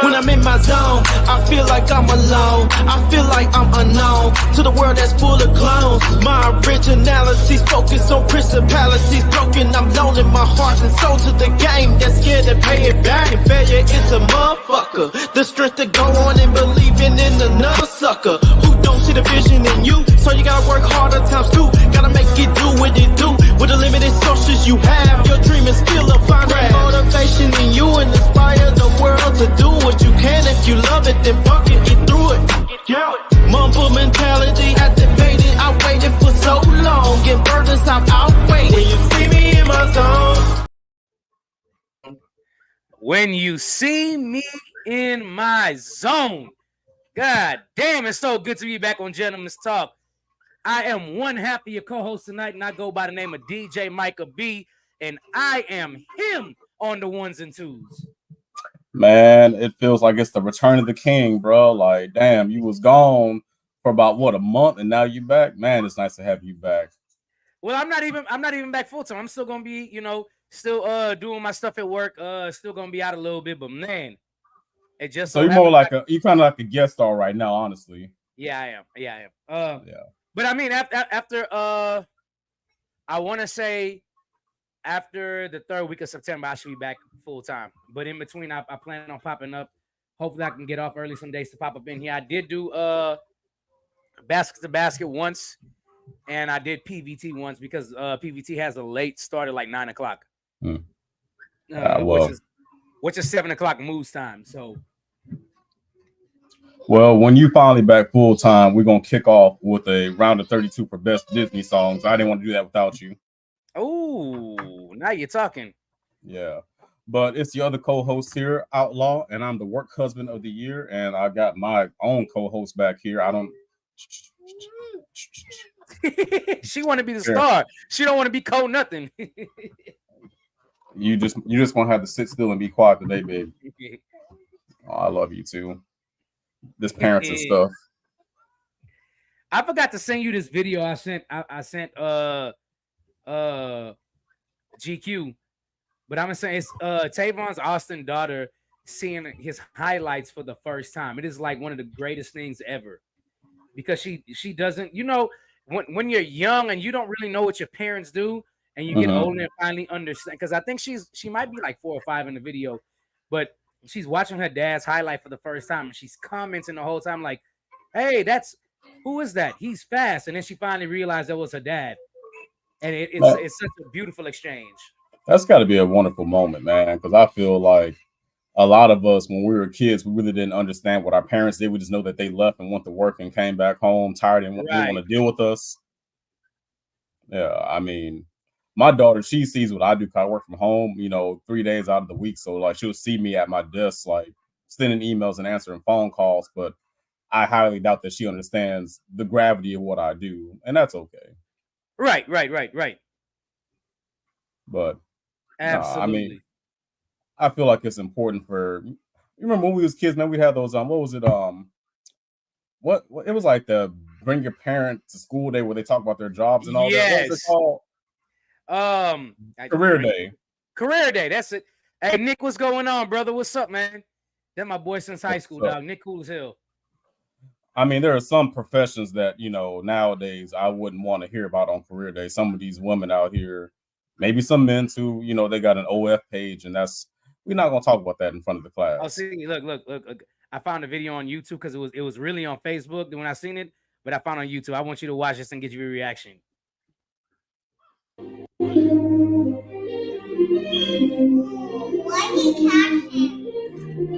When I'm in my zone, I feel like I'm alone. I feel like I'm unknown to the world that's full of clones. My originality's focused on principalities broken. I'm loaning my heart and soul to the game that's scared to pay it back. And failure is a motherfucker. The strength to go on and believing in another sucker who don't see the vision in you. So you gotta work harder times two. Gotta make it do what it do. With the limited sources you have, your dream is still a fine motivation in you and inspire the world to do what you can. If you love it, then fuck it, get through it. Mumble mentality activated. I waited for so long, and burdens I've outweighed. When you see me in my zone. When you see me in my zone. God damn, it's so good to be back on Gentleman's Talk. I am one half of your co-host tonight, and I go by the name of DJ Micah B, and I am him on the ones and twos. Man, it feels like it's the return of the king, bro. Like, damn, you was gone for about a month, and now you back. Man, it's nice to have you back. Well, I'm not even back full time. I'm still gonna be, still doing my stuff at work. Still gonna be out a little bit, but man, it just so you're more like you kind of like a guest star right now, honestly. Yeah, I am. Yeah. But I mean, after I want to say after the 3rd week of September, I should be back full time. But in between, I plan on popping up. Hopefully, I can get off early some days to pop up in here. I did do basket to basket once, and I did PVT once because PVT has a late start at like 9 o'clock, which is 7 o'clock moves time. So. Well, when you finally back full time, we're gonna kick off with a round of 32 for best Disney songs. I didn't want to do that without you. Oh, now you're talking. Yeah, but it's the other co-host here, Outlaw, and I'm the work husband of the year, and I got my own co-host back here. I don't. She want to be the star. She don't want to be cold nothing. You just gonna have to sit still and be quiet today, baby. Oh, I love you too. This parents and stuff. I forgot to send you this video I sent GQ, but I'm gonna say it's Tavon's Austin daughter seeing his highlights for the first time. It is like one of the greatest things ever because she doesn't, when you're young and you don't really know what your parents do and you get older and finally understand, because I think she might be like 4 or 5 in the video, but she's watching her dad's highlight for the first time and she's commenting the whole time like, hey, who is that? He's fast. And then she finally realized that was her dad. And it's such a beautiful exchange. That's got to be a wonderful moment, man, because I feel like a lot of us, when we were kids, we really didn't understand what our parents did. We just know that they left and went to work and came back home tired and didn't want to deal with us. Yeah, I mean, my daughter, she sees what I do. I work from home, 3 days out of the week. So like she'll see me at my desk, like sending emails and answering phone calls. But I highly doubt that she understands the gravity of what I do. And that's okay. Right. But absolutely. I feel like it's important for, you remember when we was kids, man, we had those, what was it? What it was like the bring your parent to school day where they talk about their jobs and all that. What was it called? Career Day. That's it. Hey, Nick, what's going on, brother? What's up, man? That's my boy since high school, dog. Nick cool as hell. I mean, there are some professions that, nowadays I wouldn't want to hear about on Career Day. Some of these women out here, maybe some men too, they got an OF page, and we're not gonna talk about that in front of the class. Oh, see, look. I found a video on YouTube because it was really on Facebook when I seen it, but I found on YouTube. I want you to watch this and get your reaction.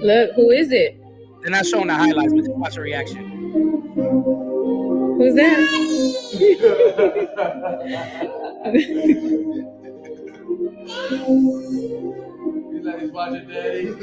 Look, who is it? They're not showing the highlights, but just watch her reaction. Who's that? You like to watch your daddy?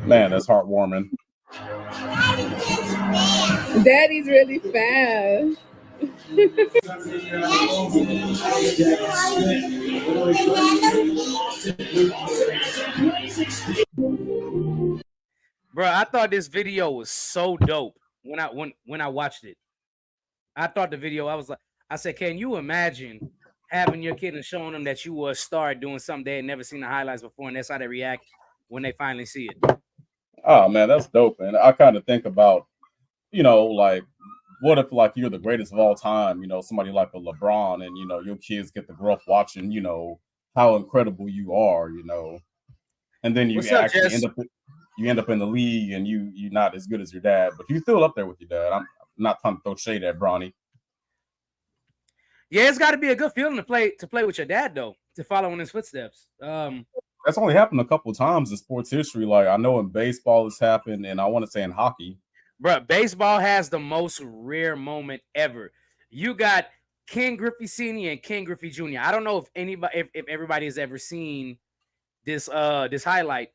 Man, that's heartwarming. Daddy's really fast. Bro, I thought this video was so dope when I watched it. I thought the video, I said, can you imagine having your kid and showing them that you were a star doing something they had never seen the highlights before, and that's how they react when they finally see it. Oh man, that's dope. And I kind of think about, like what if like you're the greatest of all time, somebody like a LeBron, and your kids get to grow up watching, how incredible you are, and then you What's up, actually Jess? you end up in the league and you're not as good as your dad, but you still up there with your dad. I'm not trying to throw shade at Bronny. Yeah, it's got to be a good feeling to play with your dad though, to follow in his footsteps. That's only happened a couple of times in sports history. Like I know in baseball it's happened, and I want to say in hockey. Bro, baseball has the most rare moment ever. You got Ken Griffey Sr. and Ken Griffey Jr. I don't know if everybody has ever seen this highlight,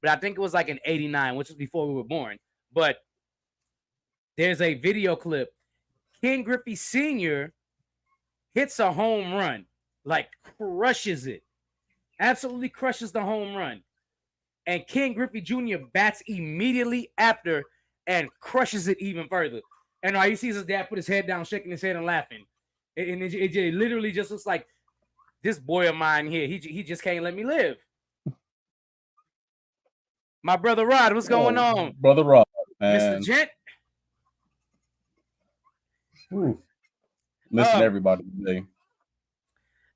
but I think it was like in '89, which was before we were born. But there's a video clip. Ken Griffey Sr. hits a home run, like crushes it, absolutely crushes the home run. And Ken Griffey Jr. bats immediately after and crushes it even further. And all you see is his dad put his head down, shaking his head and laughing. And it literally just looks like this boy of mine here. He just can't let me live. My brother Rod, what's going on? Brother Rod, man. Mr. Gent. Missing everybody today.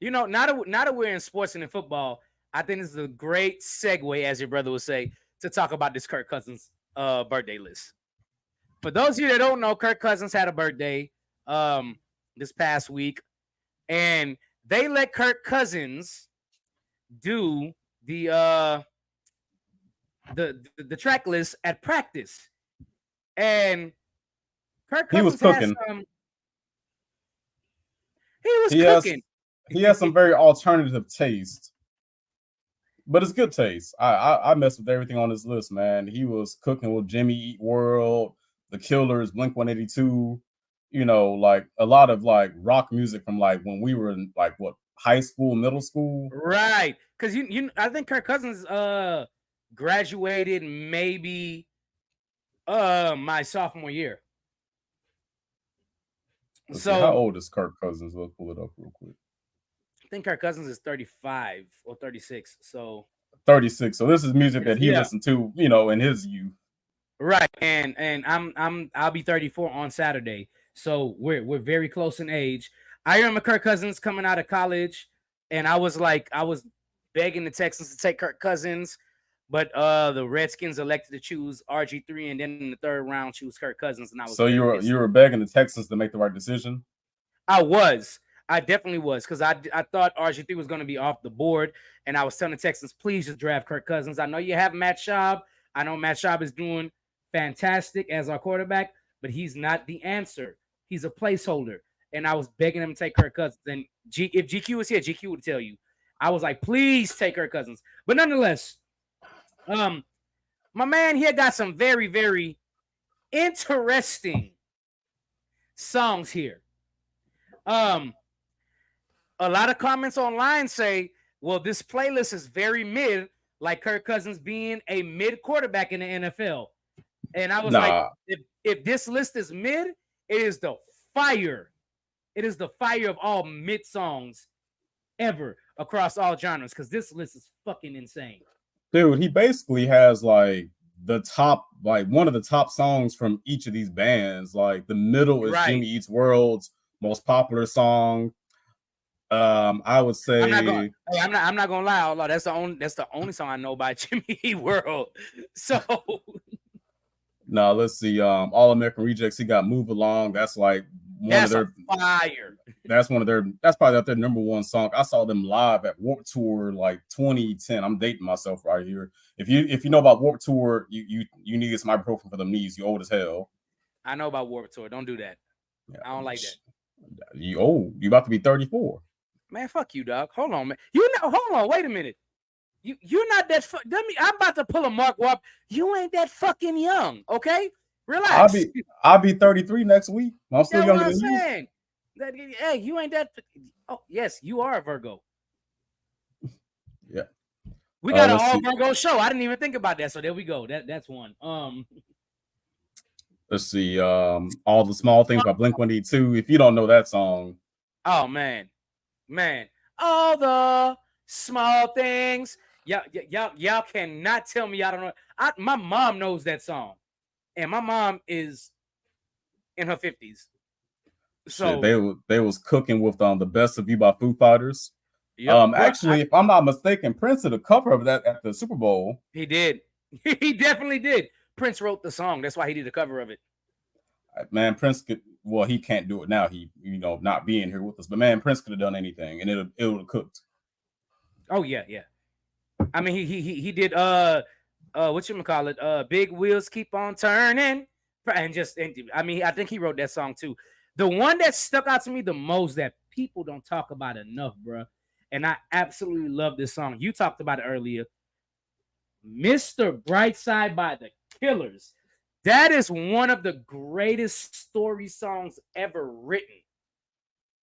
Now that we're in sports and in football, I think this is a great segue, as your brother would say, to talk about this Kirk Cousins birthday list. For those of you that don't know, Kirk Cousins had a birthday this past week, and they let Kirk Cousins do the track list at practice, and Kirk Cousins he was cooking. He has some very alternative taste, but it's good taste. I messed with everything on this list, man. He was cooking with Jimmy Eat World, The Killers, Blink-182, like a lot of like rock music from like when we were in like high school, middle school. Right. Because I think Kirk Cousins graduated maybe my sophomore year. So how old is Kirk Cousins? Let's pull it up real quick. I think Kirk Cousins is 35 or 36. So 36. So this is music that he listened to, in his youth. Right. And I'll be 34 on Saturday. So we're very close in age. I remember Kirk Cousins coming out of college, and I was begging the Texans to take Kirk Cousins, but the Redskins elected to choose RG3, and then in the third round choose Kirk Cousins. And I was you were begging the Texans to make the right decision. I definitely was, because I thought RG3 was going to be off the board, and I was telling the Texans, please just draft Kirk Cousins. I know you have Matt Schaub. I know Matt Schaub is doing fantastic as our quarterback, but he's not the answer. He's a placeholder. And I was begging him to take Kirk Cousins. And if GQ was here, GQ would tell you. I was like, please take Kirk Cousins. But nonetheless, my man here got some very, very interesting songs here. A lot of comments online say, well, this playlist is very mid, like Kirk Cousins being a mid quarterback in the NFL. And I was like, if this list is mid, it is the fire. It is the fire of all mid songs ever across all genres, because this list is fucking insane. Dude, he basically has like the top, like one of the top songs from each of these bands. Like the middle is Jimmy Eats World's most popular song. I would say I'm not gonna lie, although that's the only song I know by Jimmy Eat World. So no, let's see. All American Rejects, he got Move Along. That's like that's fire. That's probably their number one song. I saw them live at Warped Tour like 2010. I'm dating myself right here. If you know about Warped Tour, you need some ibuprofen for them knees. You old as hell. I know about Warped Tour. Don't do that. Yeah, I don't like that. You old. You about to be 34. Man, fuck you, dog. Hold on, man. Hold on. Wait a minute. You're not that. I'm about to pull a Mark Wahlberg. You ain't that fucking young. Okay, relax. I'll be 33 next week. I'm still younger than you. Hey, you ain't that. Oh, yes, you are a Virgo. Yeah. We got an Let's all see. Virgo show. I didn't even think about that. So there we go. That's one. Let's see. All the Small Things by Blink-182. If you don't know that song, Oh man, all the small things. Y'all cannot tell me y'all don't know. My mom knows that song, and my mom is in her 50s. shit, So they was cooking with The Best of You by Foo Fighters. yep, bro, Actually, if I'm not mistaken, Prince did a cover of that at the Super Bowl. he did. He definitely did. Prince wrote the song. That's why he did a cover of it. Man, Prince could. Well, he can't do it now. He, not being here with us. But man, Prince could have done anything, and it would have cooked. Oh yeah. I mean, he did. What you call it? Big wheels keep on turning, and I mean, I think he wrote that song too. The one that stuck out to me the most that people don't talk about enough, bro, and I absolutely love this song. You talked about it earlier, Mr. Brightside by the Killers. That is one of the greatest story songs ever written.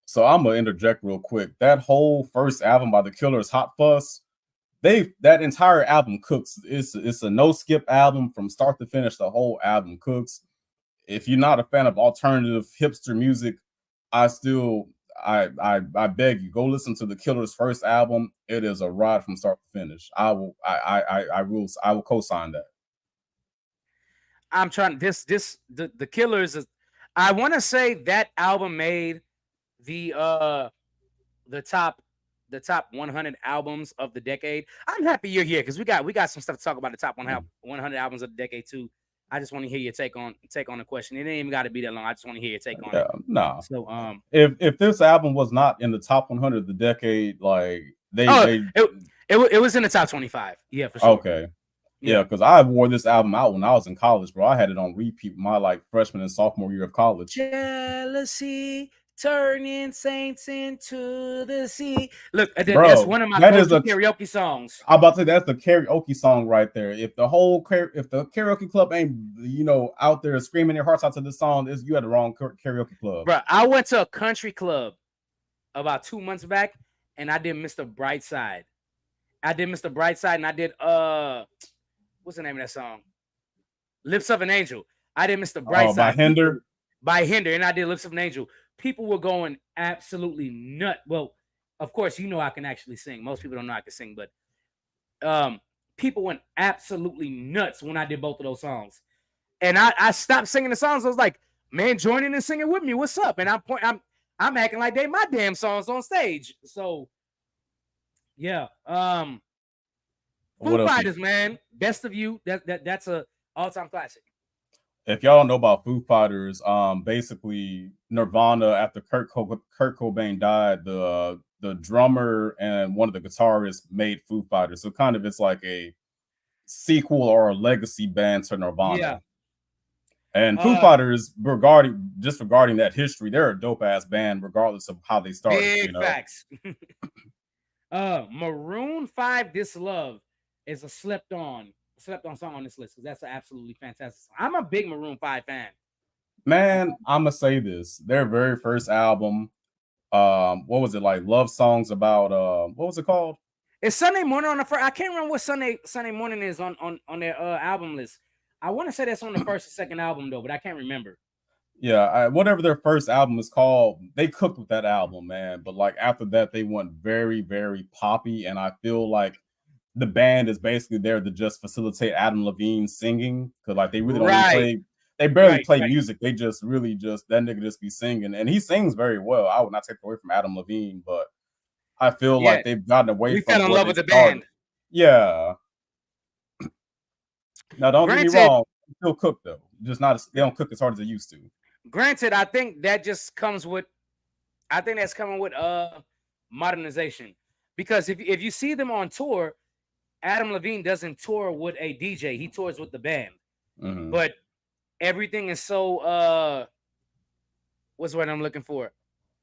So I'm gonna interject real quick. That whole first album by the Killers, Hot Fuss, that entire album cooks. It's a no skip album from start to finish. The whole album cooks. If you're not a fan of alternative hipster music, I beg you, go listen to the Killers' first album. It is a ride from start to finish. I will co-sign that. I'm trying the Killers is, I want to say that album made the top 100 albums of the decade. I'm happy you're here because we got some stuff to talk about the top 100 albums of the decade too. I just want to hear your take on the question. It ain't even got to be that long. I just want to hear your take on it. No. So if this album was not in the top 100 of the decade, like it was in the top 25. Yeah, for sure. Okay. Yeah, because I wore this album out when I was in college, bro. I had it on repeat my freshman and sophomore year of college. Jealousy turning saints into the sea. Look, bro, that's one of my go-to karaoke songs. I'm about to say that's the karaoke song right there. If the karaoke club ain't out there screaming their hearts out to this song, you had the wrong karaoke club. Bro, I went to a country club about 2 months back, and I did Mr. Brightside. And I did what's the name of that song? Lips of an Angel. I did Mr. Brightside. By Hinder. By Hinder, and I did Lips of an Angel. People were going absolutely nuts. Well, of course, I can actually sing. Most people don't know I can sing, but people went absolutely nuts when I did both of those songs. And I stopped singing the songs. I was like, man, join in and singing with me. What's up? And I'm acting like they my damn songs on stage. So yeah. Foo Fighters, man. Best of You. That's a all-time classic. If y'all don't know about Foo Fighters, basically Nirvana, after Kurt Cobain died, the drummer and one of the guitarists made Foo Fighters. So kind of it's like a sequel or a legacy band to Nirvana. Yeah. And Foo Fighters, regarding that history, they're a dope ass band, regardless of how they started. Big facts. Maroon 5, This Love is a slept on song on this list because that's an absolutely fantastic song. I'm a big Maroon 5 fan. Man, I'm gonna say this: their very first album, what was it like? Love songs about what was it called? It's Sunday Morning on the first. I can't remember what Sunday Morning is on their album list. I want to say that's on the first or second album though, but I can't remember. Yeah, whatever their first album is called, they cooked with that album, man. But like after that, they went very, very poppy, and I feel like the band is basically there to just facilitate Adam Levine singing because like they really don't really play. They barely play music. They just really that nigga just be singing, and he sings very well. I would not take away from Adam Levine, but I feel like they've gotten away from. We fell in love with the band. Yeah. Now don't get me wrong. They still cook though. Just not. They don't cook as hard as they used to. Granted, I think that just comes with. I think that's coming with modernization, because if you see them on tour, Adam Levine doesn't tour with a DJ. He tours with the band. Mm-hmm. But everything is so what's what I'm looking for?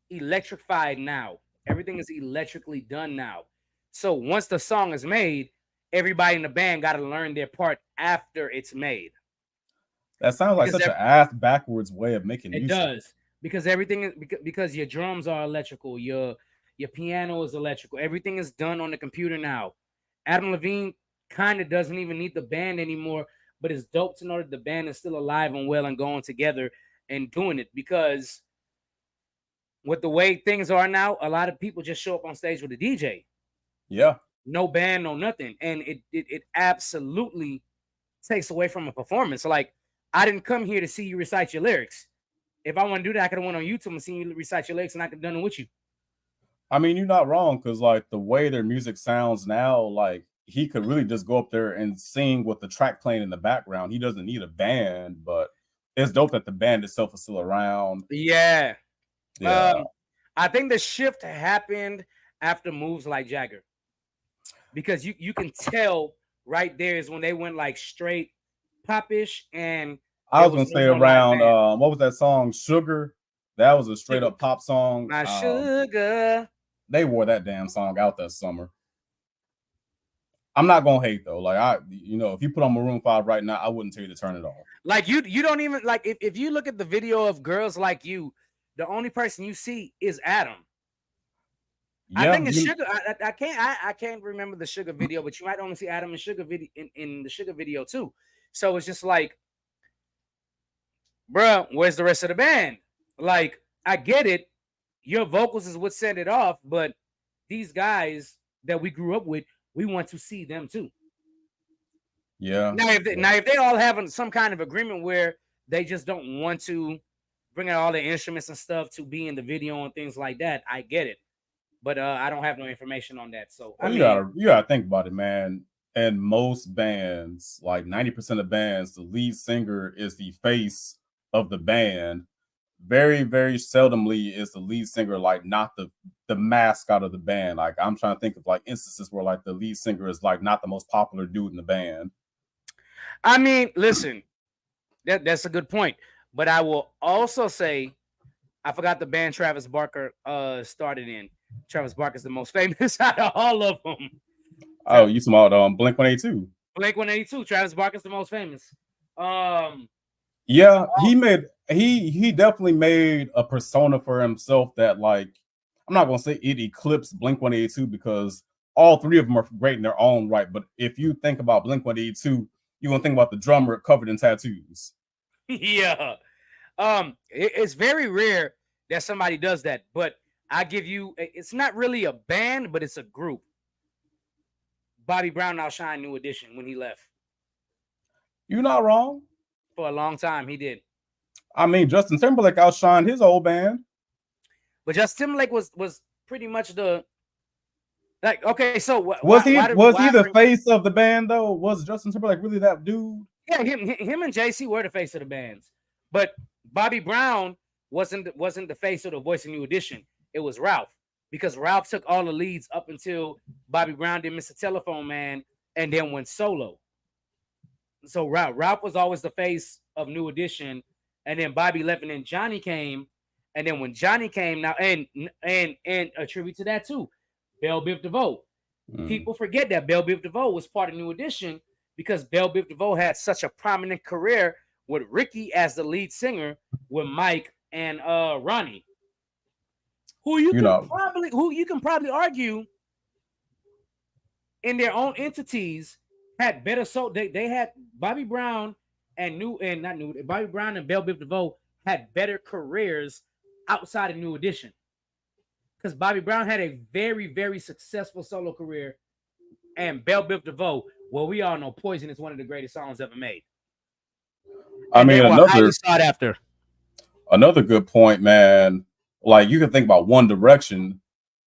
Electrified now. Everything is electrically done now. So once the song is made, everybody in the band got to learn their part after it's made. That sounds like such an ass backwards way of making music. It does. because everything is because your drums are electrical, your piano is electrical, everything is done on the computer now. Adam Levine kind of doesn't even need the band anymore, but it's dope to know that the band is still alive and well and going together and doing it, because with the way things are now, a lot of people just show up on stage with a DJ. Yeah. No band, no nothing. And it absolutely takes away from a performance. So like, I didn't come here to see you recite your lyrics. If I want to do that, I could have went on YouTube and seen you recite your lyrics, and I could have done it with you. I mean, you're not wrong, because like the way their music sounds now, like he could really just go up there and sing with the track playing in the background. He doesn't need a band, but it's dope that the band itself is still around. Yeah. Yeah. I think the shift happened after moves like Jagger, because you can tell right there is when they went like straight popish, and I was gonna say around what was that song, Sugar? That was a straight up pop song. My sugar. They wore that damn song out that summer. I'm not gonna hate though. Like if you put on Maroon 5 right now, I wouldn't tell you to turn it off. Like you don't even like if you look at the video of Girls Like You, the only person you see is Adam. Yeah, I think it's Sugar. I can't remember the Sugar video, but you might only see Adam and Sugar video in the Sugar video too. So it's just like, bruh, where's the rest of the band? Like, I get it. Your vocals is what set it off, but these guys that we grew up with, we want to see them too. Yeah. Now, if they all have some kind of agreement where they just don't want to bring out all the instruments and stuff to be in the video and things like that, I get it. But I don't have no information on that. So you gotta think about it, man. And most bands, like 90% of bands, the lead singer is the face of the band. Very, very seldomly is the lead singer like not the mascot of the band. Like I'm trying to think of like instances where like the lead singer is like not the most popular dude in the band. I mean, listen, that's a good point. But I will also say, I forgot the band Travis Barker started in. Travis Barker is the most famous out of all of them. Oh, you talking about Blink 182? Blink 182. Travis Barker is the most famous. Yeah, he definitely made a persona for himself that, like, I'm not gonna say it eclipsed Blink 182 because all three of them are great in their own right. But if you think about Blink 182, you're gonna think about the drummer covered in tattoos. Yeah. It's very rare that somebody does that, but I give you, it's not really a band, but it's a group. Bobby Brown outshined New Edition when he left. You're not wrong. For a long time, he did. I mean, Justin Timberlake outshined his old band. But Justin Timberlake was pretty much the, like, okay, so was he the face of the band though? Was Justin Timberlake really that dude? Yeah, him and JC were the face of the bands. But Bobby Brown wasn't the face or the voice of New Edition. It was Ralph, because Ralph took all the leads up until Bobby Brown did Mr. Telephone Man and then went solo. So Ralph was always the face of New Edition, and then Bobby left, and then Johnny came, and then when Johnny came, now and a tribute to that too, Belle Biv DeVoe. People forget that Belle Biv DeVoe was part of New Edition because Belle Biv DeVoe had such a prominent career with Ricky as the lead singer, with Mike and Ronnie, who you can probably argue in their own entities had better. So they had Bobby Brown and Bobby Brown and Belle Biv DeVoe had better careers outside of New Edition, because Bobby Brown had a very, very successful solo career, and Belle Biv DeVoe, well, we all know Poison is one of the greatest songs ever made. I mean, another good point, man. Like, you can think about One Direction.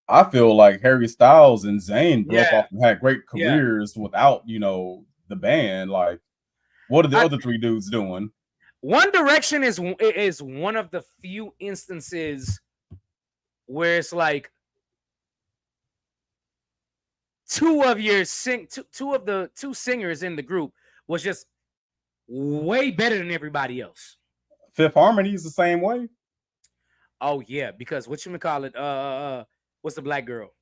I feel like Harry Styles and Zayn broke off and had great careers without, the band. Like, what are the other three dudes doing? One Direction is one of the few instances where it's like two of the two singers in the group was just way better than everybody else. Fifth Harmony is the same way. Oh yeah, because whatchamacallit, what's the black girl?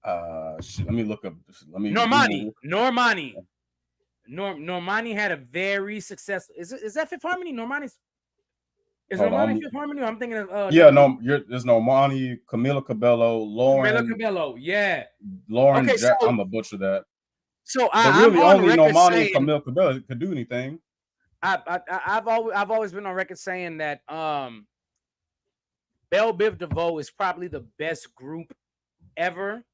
Let me look up. Normani. Normani had a very successful. Is that Fifth Harmony? Normani's. Is Hold Normani on. Fifth Harmony? Or I'm thinking of Yeah, no, there's Normani, Camila Cabello, Camila Lauren, Cabello. Yeah. Lauren Okay, Jack. I'm a butcher that, so but I'm really on only record Normani and saying Camila Cabello could do anything. I've always been on record saying that Belle Biv DeVoe is probably the best group ever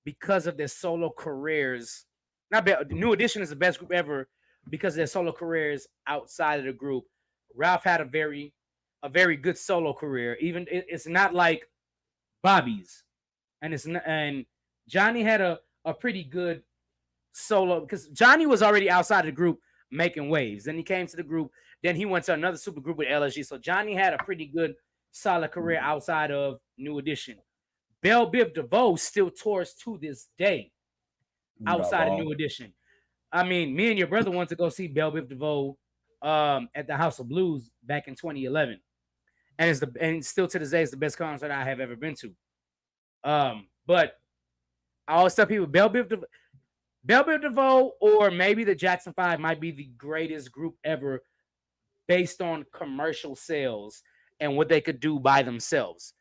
because of their solo careers. Not New Edition is the best group ever because of their solo careers outside of the group. Ralph had a very good solo career. Even it's not like Bobby's, and Johnny had a pretty good solo because Johnny was already outside of the group making waves. Then he came to the group. Then he went to another super group with LSG. So Johnny had a pretty good solid career outside of New Edition. Belle Biv DeVoe still tours to this day You're not outside of wrong. New Edition. I mean, me and your brother went to go see Belle Biv DeVoe at the House of Blues back in 2011, and still to this day is the best concert I have ever been to. But I always tell people Belle Biv DeVoe or maybe the Jackson 5 might be the greatest group ever based on commercial sales and what they could do by themselves.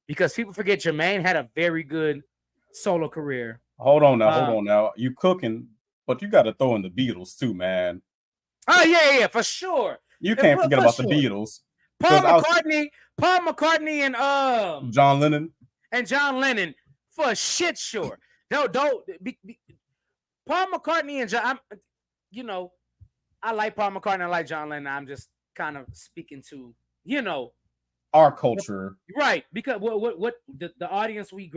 Because people forget Jermaine had a very good solo career. Hold on now. You cooking, but you got to throw in the Beatles too, man. Oh yeah, for sure. You can't forget about the Beatles. Paul McCartney, and John Lennon for shit sure. Don't Paul McCartney and John. I like Paul McCartney. I like John Lennon. I'm just kind of speaking to our culture, right? Because what the audience we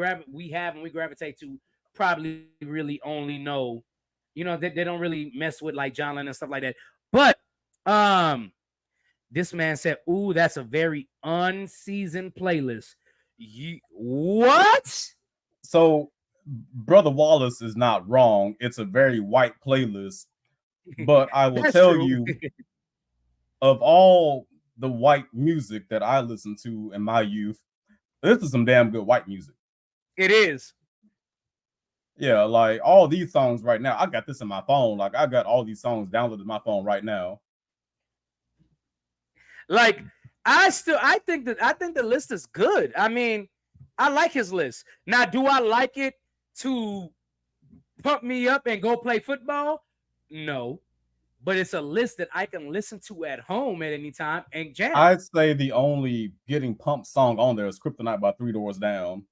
have and we gravitate to probably really only know, they don't really mess with like John Lennon and stuff like that. But this man said, "Ooh, that's a very unseasoned playlist." What? So, Brother Wallace is not wrong. It's a very white playlist, but I will tell you, of all the white music that I listened to in my youth, this is some damn good white music. It is. Yeah, like all these songs right now. I got this in my phone. Like I got all these songs downloaded in my phone right now. Like I think the list is good. I mean, I like his list. Now, do I like it to pump me up and go play football? No. But it's a list that I can listen to at home at any time and jam. I'd say the only getting pumped song on there is Kryptonite by 3 Doors Down.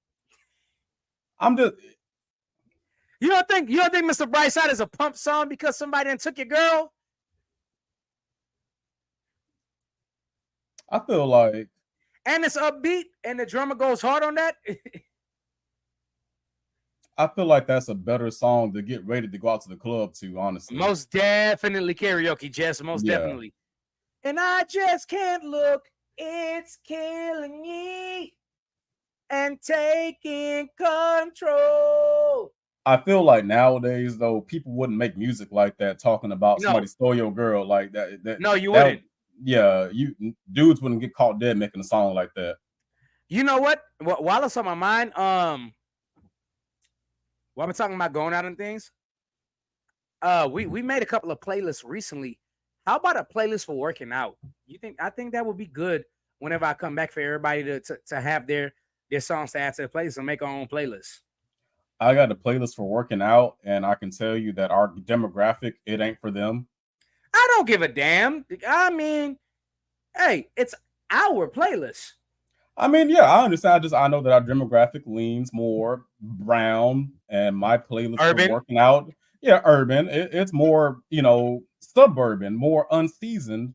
You don't think Mr. Brightside is a pump song because somebody done took your girl? I feel like, and it's upbeat and the drummer goes hard on that. I feel like that's a better song to get ready to go out to the club to, honestly. Most definitely karaoke, Jess. Most definitely. And I just can't look. It's killing me and taking control. I feel like nowadays, though, people wouldn't make music like that talking about somebody stole your girl like that. No, you wouldn't. Yeah, dudes wouldn't get caught dead making a song like that. You know what? While it's on my mind, while we're talking about going out and things, we made a couple of playlists recently. How about a playlist for working out? I think that would be good whenever I come back for everybody to have their songs to add to the playlist and make our own playlist. I got a playlist for working out, and I can tell you that our demographic, it ain't for them. I don't give a damn. I mean, hey, it's our playlist. I mean, yeah, I understand. I know that our demographic leans more brown, and my playlist urban. for working out, urban. It's more, suburban, more unseasoned.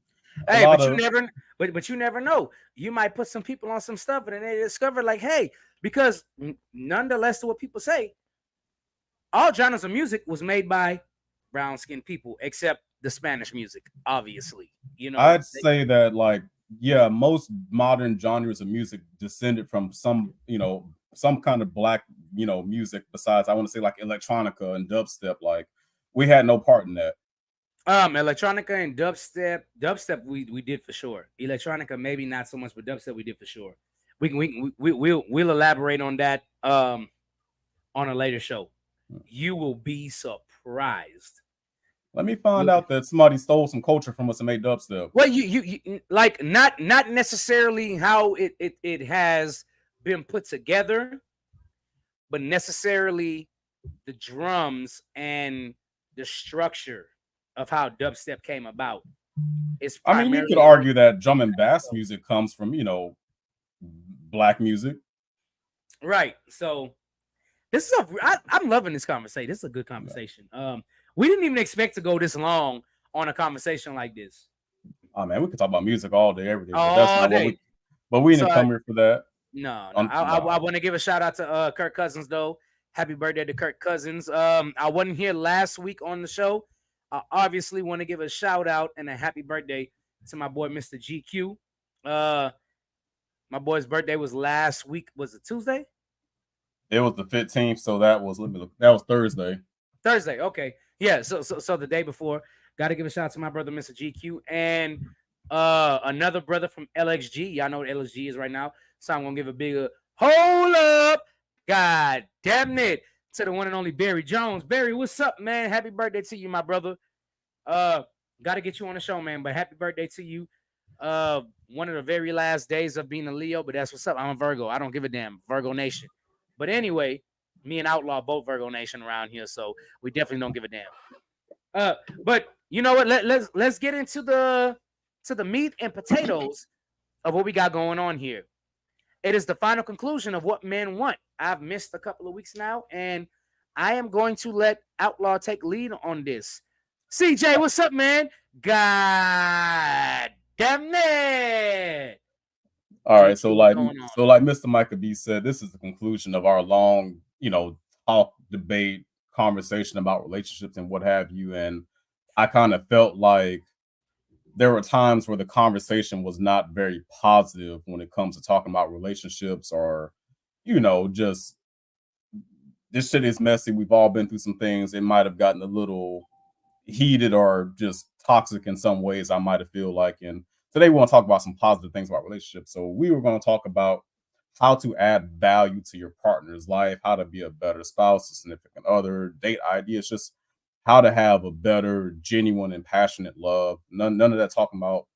Hey, but you never know. You might put some people on some stuff, and then they discover, like, hey, because nonetheless, to what people say, all genres of music was made by brown-skinned people, except the Spanish music, obviously. I'd say that, like, most modern genres of music descended from some kind of black, music. Besides, I want to say like electronica and dubstep. Like, we had no part in that. Electronica and dubstep we did for sure. Electronica maybe not so much, but dubstep we did for sure. We'll elaborate on that on a later show. You will be surprised. Let me find out that somebody stole some culture from us and made dubstep. Well, you like not necessarily how it has been put together, but necessarily the drums and the structure of how dubstep came about. It's I mean, you could primarily argue that drum and bass music comes from, black music. right. So this is I'm loving this conversation. This is a good conversation. We didn't even expect to go this long on a conversation like this. Oh man, we could talk about music all day, every day, but that's All not what day. we. But we didn't come here for that. No. No. I want to give a shout out to Kirk Cousins though. Happy birthday to Kirk Cousins. I wasn't here last week on the show. I obviously want to give a shout out and a happy birthday to my boy Mr. GQ. My boy's birthday was last week. Was it Tuesday? It was the 15th, so that was Thursday. Thursday, okay. Yeah, so the day before. Gotta give a shout out to my brother, Mr. GQ, and another brother from LXG. Y'all know what LXG is right now. So I'm gonna give a big hold up. God damn it. To the one and only Barry Jones. Barry, what's up, man? Happy birthday to you, my brother. Gotta get you on the show, man. But happy birthday to you. One of the very last days of being a Leo, but that's what's up. I'm a Virgo. I don't give a damn. Virgo Nation. But anyway, me and Outlaw both Virgo Nation around here, so we definitely don't give a damn. But you know what? Let's get into the meat and potatoes of what we got going on here. It is the final conclusion of what men want. I've missed a couple of weeks now, and I am going to let Outlaw take lead on this. CJ, what's up, man? God damn it! All right, so like Mr. Micah B said, this is the conclusion of our long, talk, debate, conversation about relationships and what have you. And I kind of felt like there were times where the conversation was not very positive when it comes to talking about relationships or, just this shit is messy. We've all been through some things. It might have gotten a little heated or just toxic in some ways, I might have feel like. And today we want to talk about some positive things about relationships. So we were going to talk about how to add value to your partner's life, how to be a better spouse, a significant other, date ideas, just how to have a better, genuine, and passionate love. None of that talking about,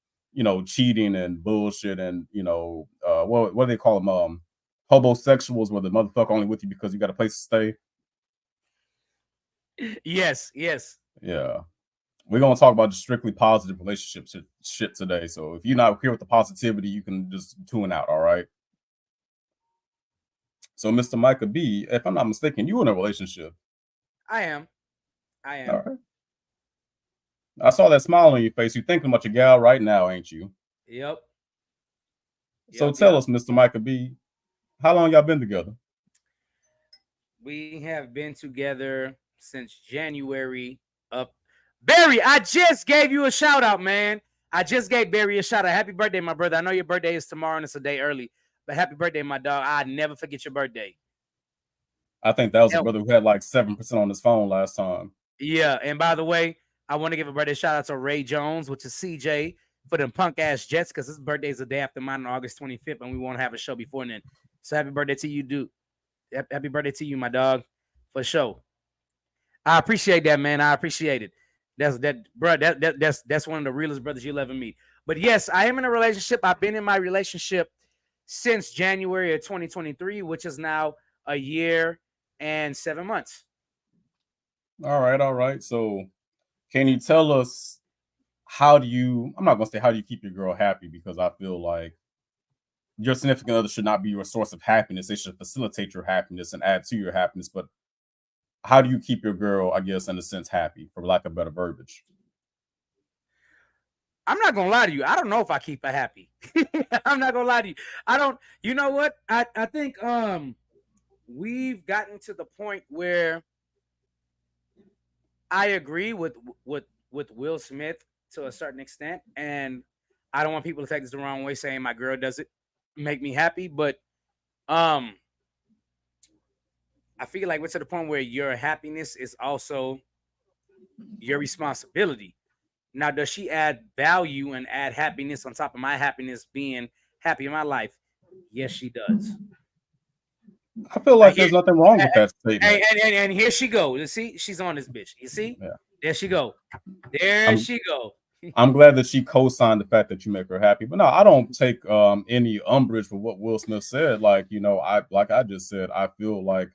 cheating and bullshit and, what do they call them? Homosexuals, where the motherfucker only with you because you got a place to stay. Yes. Yeah. We're going to talk about just strictly positive relationship shit today. So if you're not here with the positivity, you can just tune out, all right? So, Mr. Micah B, if I'm not mistaken, you in a relationship. I am. All right. I saw that smile on your face. You're thinking about your gal right now, ain't you? Yep. So tell us, Mr. Micah B, how long y'all been together? We have been together since January up. Barry, I just gave you a shout out, man. I just gave Barry a shout out. Happy birthday, my brother. I know your birthday is tomorrow and it's a day early, but happy birthday, my dog. I never forget your birthday. I think that was a brother who had like 7% on his phone last time. Yeah, and by the way, I want to give a birthday shout out to Ray Jones, which is CJ, for them punk ass Jets, because his birthday is the day after mine on August 25th, and we won't have a show before then. So happy birthday to you, dude. Happy birthday to you, my dog, for sure. I appreciate that, man. I appreciate it. That's one of the realest brothers you'll ever meet. But yes, I am in a relationship. I've been in my relationship since January of 2023, which is now a year and 7 months. All right. So can you tell us I'm not going to say how do you keep your girl happy, because I feel like your significant other should not be your source of happiness. They should facilitate your happiness and add to your happiness. But how do you keep your girl, I guess, in a sense, happy, for lack of better verbiage? I'm not going to lie to you. I don't know if I keep her happy. I'm not going to lie to you. I don't, you know what? I think we've gotten to the point where I agree with Will Smith to a certain extent, and I don't want people to take this the wrong way, saying my girl doesn't make me happy, but I feel like we're to the point where your happiness is also your responsibility. Now, does she add value and add happiness on top of my happiness being happy in my life? Yes, she does. I feel like there's nothing wrong with that statement. And here she goes. You see, she's on this bitch. You see? Yeah. There she go. There I'm she go. I'm glad that she co-signed the fact that you make her happy. But no, I don't take any umbrage with what Will Smith said. Like, I just said, I feel like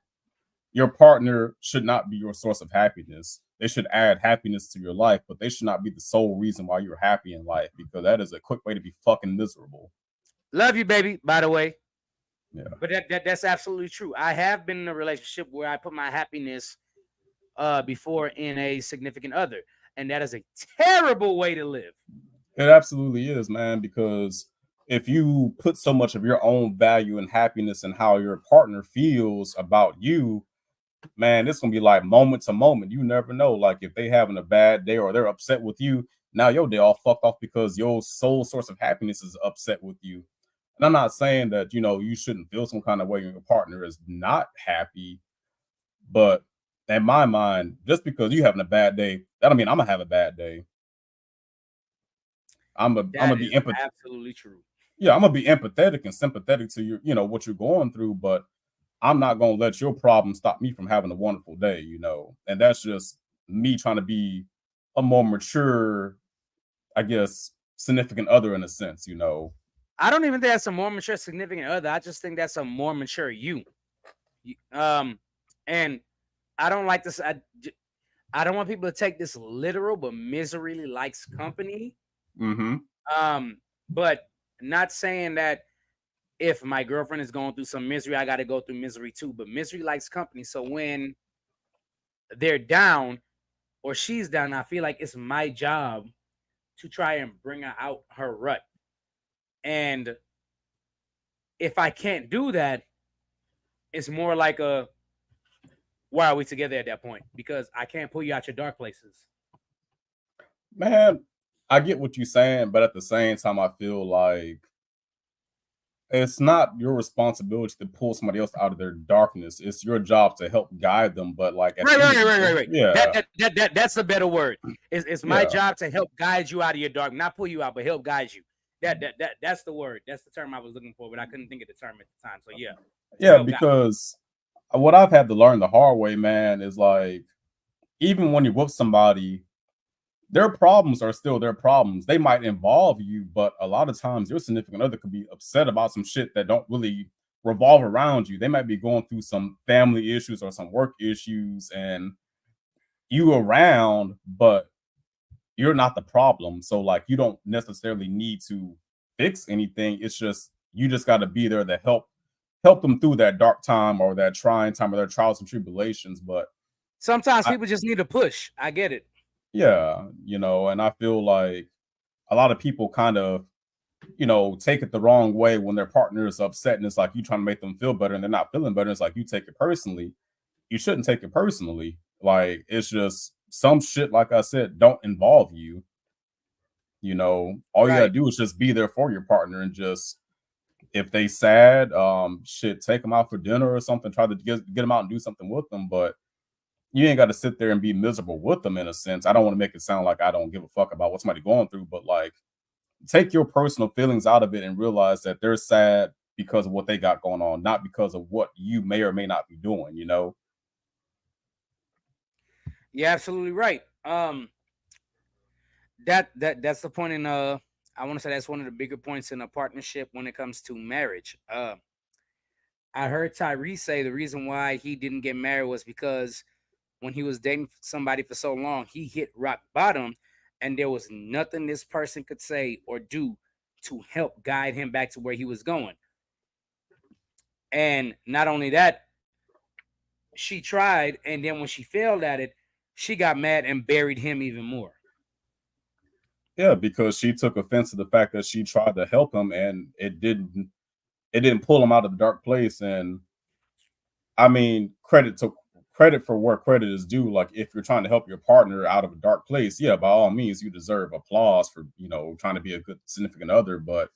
your partner should not be your source of happiness. They should add happiness to your life, but they should not be the sole reason why you're happy in life, because that is a quick way to be fucking miserable. Love you, baby, by the way. Yeah. But that's absolutely true. I have been in a relationship where I put my happiness before in a significant other, and that is a terrible way to live. It absolutely is, man, because if you put so much of your own value and happiness and how your partner feels about you, man, it's gonna be like moment to moment. You never know. Like if they having a bad day or they're upset with you, now your day all fucked off because your sole source of happiness is upset with you. And I'm not saying that you shouldn't feel some kind of way when your partner is not happy, but in my mind, just because you having a bad day, that don't mean I'm gonna have a bad day. I'm gonna That be is empathetic. absolutely true. Yeah, I'm gonna be empathetic and sympathetic to what you're going through, but I'm not gonna let your problem stop me from having a wonderful day. And that's just me trying to be a more mature, I guess, significant other in a sense. I don't even think that's a more mature significant other. I just think that's a more mature you. And I don't like this. I don't want people to take this literal, but misery likes company. Mm-hmm. But not saying that if my girlfriend is going through some misery, I got to go through misery too. But misery likes company. So when they're down or she's down, I feel like it's my job to try and bring her out her rut. And if I can't do that, it's more like a why are we together at that point? Because I can't pull you out your dark places. Man, I get what you're saying, but at the same time, I feel like it's not your responsibility to pull somebody else out of their darkness. It's your job to help guide them. But like at Right, the end right, of the right, day, right, right. yeah, That's the better word. It's my yeah, job to help guide you out of your dark, not pull you out, but help guide you. That's the word. That's the term I was looking for, but I couldn't think of the term at the time. So yeah, to yeah, help guide. because what I've had to learn the hard way, man, is like even when you whoop somebody, their problems are still their problems. They might involve you, but a lot of times your significant other could be upset about some shit that don't really revolve around you. They might be going through some family issues or some work issues, and you around, but you're not the problem. So like you don't necessarily need to fix anything. It's just you just got to be there to help them through that dark time or that trying time or their trials and tribulations. But Sometimes I, people just need a push. I get it. yeah, and I feel like a lot of people kind of take it the wrong way when their partner is upset and it's like you trying to make them feel better and they're not feeling better. It's like you take it personally. You shouldn't take it personally. Like it's just some shit, like I said, don't involve you. All you gotta Right. do is just be there for your partner and just if they sad, shit, take them out for dinner or something. Try to get them out and do something with them, but you ain't got to sit there and be miserable with them in a sense. I don't want to make it sound like I don't give a fuck about what somebody going through, but like take your personal feelings out of it and realize that they're sad because of what they got going on, not because of what you may or may not be doing. You're absolutely right. That's the point in I want to say that's one of the bigger points in a partnership when it comes to marriage. I heard Tyrese say the reason why he didn't get married was because when he was dating somebody for so long, he hit rock bottom, and there was nothing this person could say or do to help guide him back to where he was going. And not only that, she tried, and then when she failed at it, she got mad and buried him even more. Yeah, because she took offense to the fact that she tried to help him and it didn't pull him out of the dark place. And I mean, credit for where credit is due. Like if you're trying to help your partner out of a dark place, yeah, by all means, you deserve applause for trying to be a good significant other. But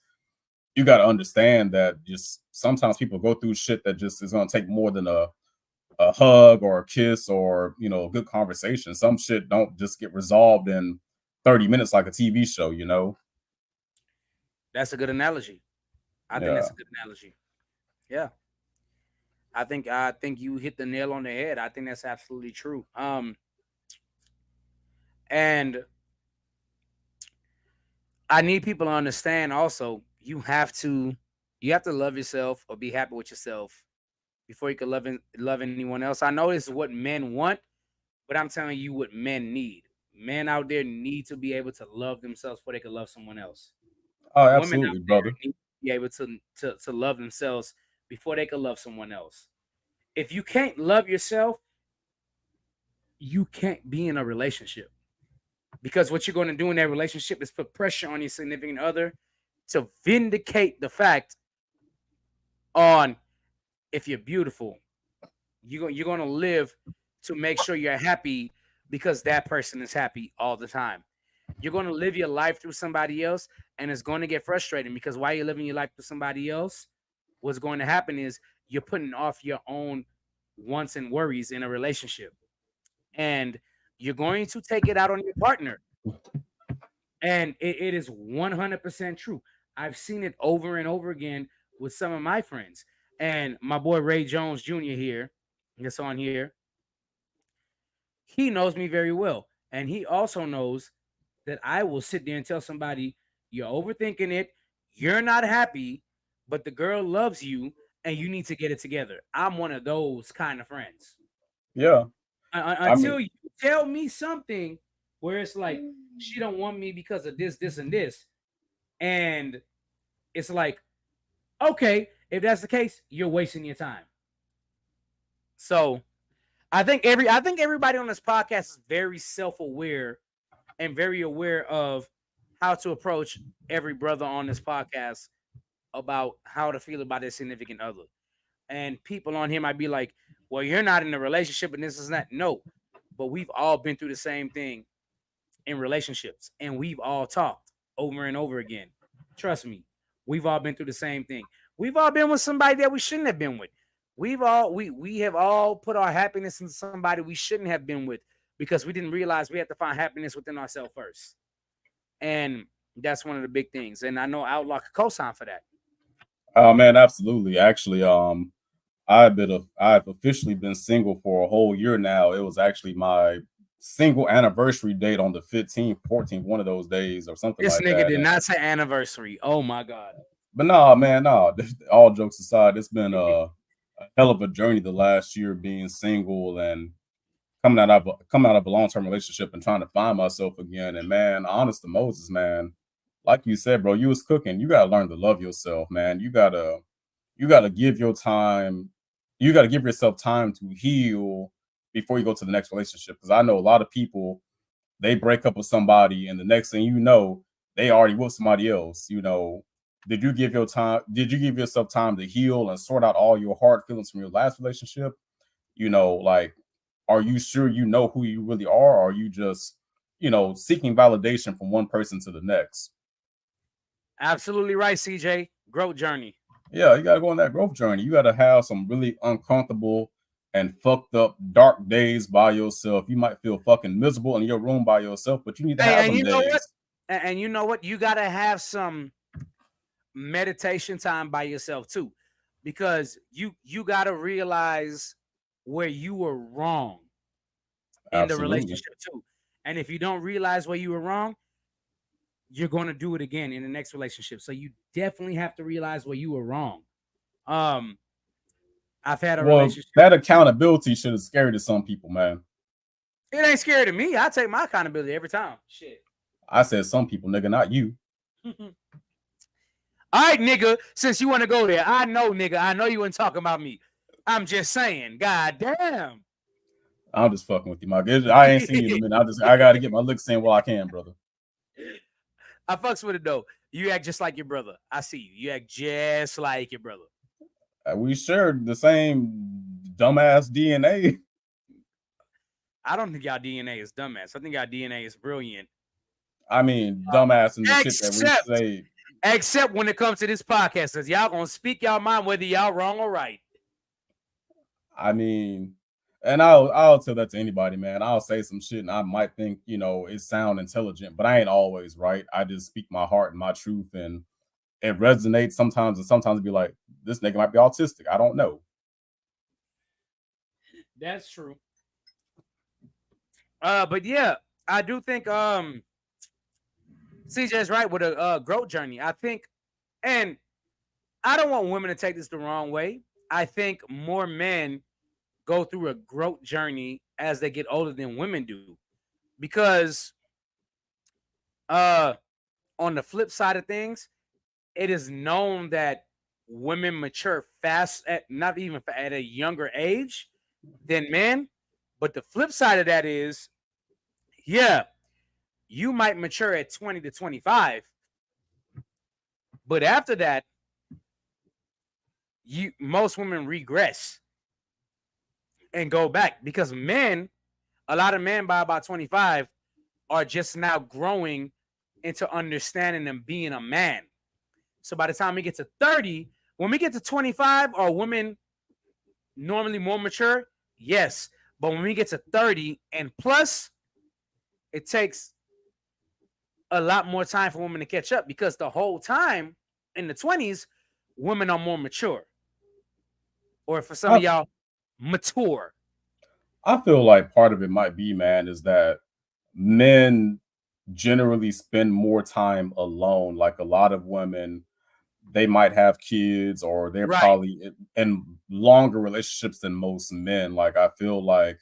you got to understand that just sometimes people go through shit that just is going to take more than a hug or a kiss or a good conversation. Some shit don't just get resolved in 30 minutes like a TV show. That's a good analogy. I think Yeah. that's a good analogy. Yeah. I think you hit the nail on the head. I think that's absolutely true. And I need people to understand also you have to love yourself or be happy with yourself before you can love anyone else. I know this is what men want, but I'm telling you what men need. Men out there need to be able to love themselves before they can love someone else. Oh, Women out absolutely, there brother. need to be able to love themselves before they can love someone else. If you can't love yourself, you can't be in a relationship. Because what you're going to do in that relationship is put pressure on your significant other to vindicate the fact on if you're beautiful. You're going to live to make sure you're happy because that person is happy all the time. You're going to live your life through somebody else, and it's going to get frustrating because while you're living your life through somebody else, what's going to happen is you're putting off your own wants and worries in a relationship, and you're going to take it out on your partner. And it is 100% true. I've seen it over and over again with some of my friends. And my boy Ray Jones Jr. here, that's on here, he knows me very well. And he also knows that I will sit there and tell somebody, you're overthinking it, you're not happy, but the girl loves you and you need to get it together. I'm one of those kind of friends. Yeah. I mean, Until you tell me something where it's like, she don't want me because of this, this, and this. And it's like, okay, if that's the case, you're wasting your time. So I think everybody on this podcast is very self-aware and very aware of how to approach every brother on this podcast about how to feel about their significant other. And people on here might be like, well, you're not in a relationship and this is not. No, but we've all been through the same thing in relationships and we've all talked over and over again. Trust me, we've all been through the same thing. We've all been with somebody that we shouldn't have been with. We have all put our happiness in somebody we shouldn't have been with because we didn't realize we had to find happiness within ourselves first. And that's one of the big things. And I know Outlaw could co-sign for that. oh man, absolutely. Actually, I've officially been single for a whole year now. It was actually my single anniversary date on the 15th, 14th, one of those days or something This like nigga that. did not say anniversary. Oh my god. But no, man, no. All jokes aside, it's been a hell of a journey the last year being single and coming out of a long term relationship and trying to find myself again. And man, honest to Moses, man, like you said, bro, you was cooking. You gotta learn to love yourself, man. You gotta give your time. You gotta give yourself time to heal before you go to the next relationship. Because I know a lot of people they break up with somebody, and the next thing you know, they already with somebody else. You know, did you give your time? Did you give yourself time to heal and sort out all your hard feelings from your last relationship? You know, like, are you sure you know who you really are? Or are you just, seeking validation from one person to the next? Absolutely right, CJ. Growth journey. Yeah, you gotta go on that growth journey. You gotta have some really uncomfortable and fucked up dark days by yourself. You might feel fucking miserable in your room by yourself, but you need to have And them you know what? days. And you know what? You gotta have some meditation time by yourself too, because you gotta realize where you were wrong in the Absolutely. relationship too. And if you don't realize where you were wrong, you're going to do it again in the next relationship. So you definitely have to realize where you were wrong. Um, I've had a Well, relationship. that accountability should have scary to some people, man. It ain't scary to me. I take my accountability every time. Shit. I said some people, nigga, not you. All right, nigga. Since you want to go there, I know, nigga. I know you ain't talking about me. I'm just saying. God damn. I'm just fucking with you, Mike. I ain't seen you in a minute. I gotta get my licks in while I can, brother. I fucks with it though. You act just like your brother. I see you. You act just like your brother. We shared the same dumbass DNA. I don't think y'all DNA is dumbass. I think y'all DNA is brilliant. I mean, dumbass in the shit that we say. Except when it comes to this podcast, because y'all gonna speak y'all mind whether y'all wrong or right. I mean, and I'll tell that to anybody, man. I'll say some shit and I might think, it sound intelligent, but I ain't always right. I just speak my heart and my truth and it resonates sometimes and sometimes be like, this nigga might be autistic. I don't know. That's true. But yeah, I do think CJ is right with a growth journey. I think, and I don't want women to take this the wrong way. I think more men go through a growth journey as they get older than women do, because uh on the flip side of things, it is known that women mature fast at not even at a younger age than men. But the flip side of that is, yeah, you might mature at 20 to 25, but after that, you most women regress and go back because men, a lot of men by about 25 are just now growing into understanding and being a man. So by the time we get to 30, when we get to 25, are women normally more mature? Yes. But when we get to 30 and plus, it takes a lot more time for women to catch up because the whole time in the 20s, women are more mature. Or for some of I, y'all, mature. I feel like part of it might be, man, is that men generally spend more time alone. Like a lot of women, they might have kids or they're Right. probably in longer relationships than most men. Like I feel like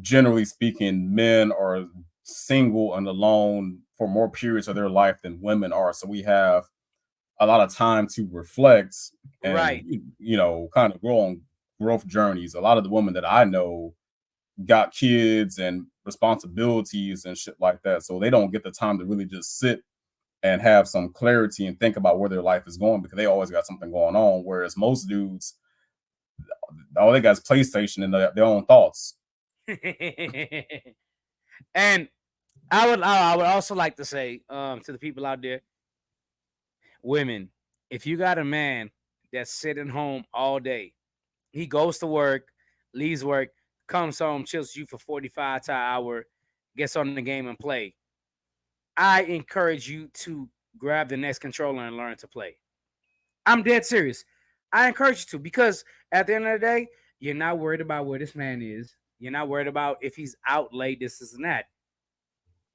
generally speaking, men are single and alone for more periods of their life than women are. So we have a lot of time to reflect and Right. kind of grow on growth journeys. A lot of the women that I know got kids and responsibilities and shit like that, so they don't get the time to really just sit and have some clarity and think about where their life is going because they always got something going on. Whereas most dudes, all they got is PlayStation and their own thoughts. And I would also like to say to the people out there, women, if you got a man that's sitting home all day, he goes to work, leaves work, comes home, chills you for 45 to an hour, gets on the game and play. I encourage you to grab the next controller and learn to play. I'm dead serious. I encourage you to because at the end of the day, you're not worried about where this man is. You're not worried about if he's out late, this and that.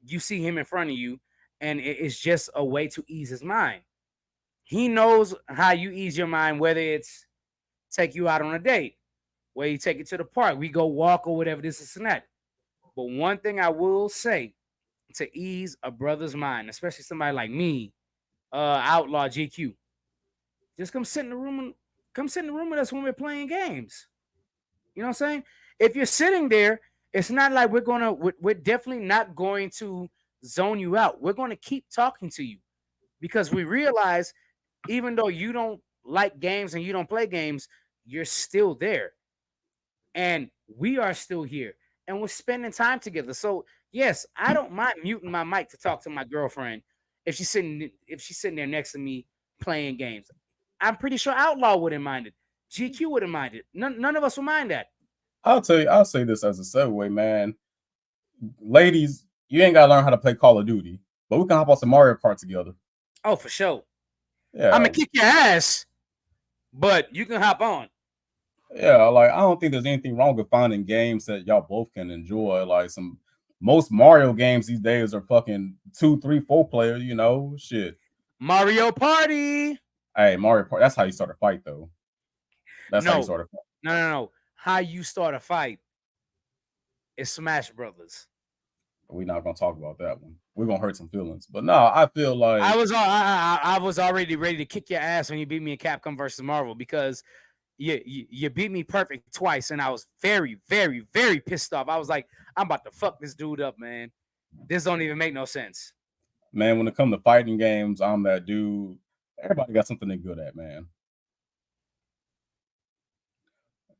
You see him in front of you, and it's just a way to ease his mind. He knows how you ease your mind, whether it's take you out on a date, where you take it to the park, we go walk or whatever, this and that. But one thing I will say to ease a brother's mind, especially somebody like me, Outlaw GQ, just come sit in the room and come sit in the room with us when we're playing games. You know what I'm saying? If you're sitting there, it's not like we're definitely not going to zone you out. We're going to keep talking to you because we realize even though you don't like games and you don't play games, you're still there. And we are still here and we're spending time together. So yes, I don't mind muting my mic to talk to my girlfriend if she's sitting there next to me playing games. I'm pretty sure Outlaw wouldn't mind it. GQ wouldn't mind it. None of us would mind that. I'll tell you, I'll say this as a segue, man. Ladies, you ain't gotta learn how to play Call of Duty, but we can hop on some Mario Kart together. Oh, for sure. I'm Yeah, gonna kick your ass, but you can hop on. yeah. Like I don't think there's anything wrong with finding games that y'all both can enjoy. Like some most Mario games these days are fucking 2, 3, 4 player. Shit. Mario Party. Hey, Mario Kart. That's how you start a fight, though. That's how you No, start a fight. no. How you start a fight is Smash Brothers. We're not gonna talk about that one. We're gonna hurt some feelings. But no, I feel I like was I was already ready to kick your ass when you beat me in Capcom versus Marvel because you beat me perfect twice, and I was very, very, very pissed off. I was like, I'm about to fuck this dude up, man. This don't even make no sense. man, when it comes to fighting games, I'm that dude. Everybody got something they're good at, man.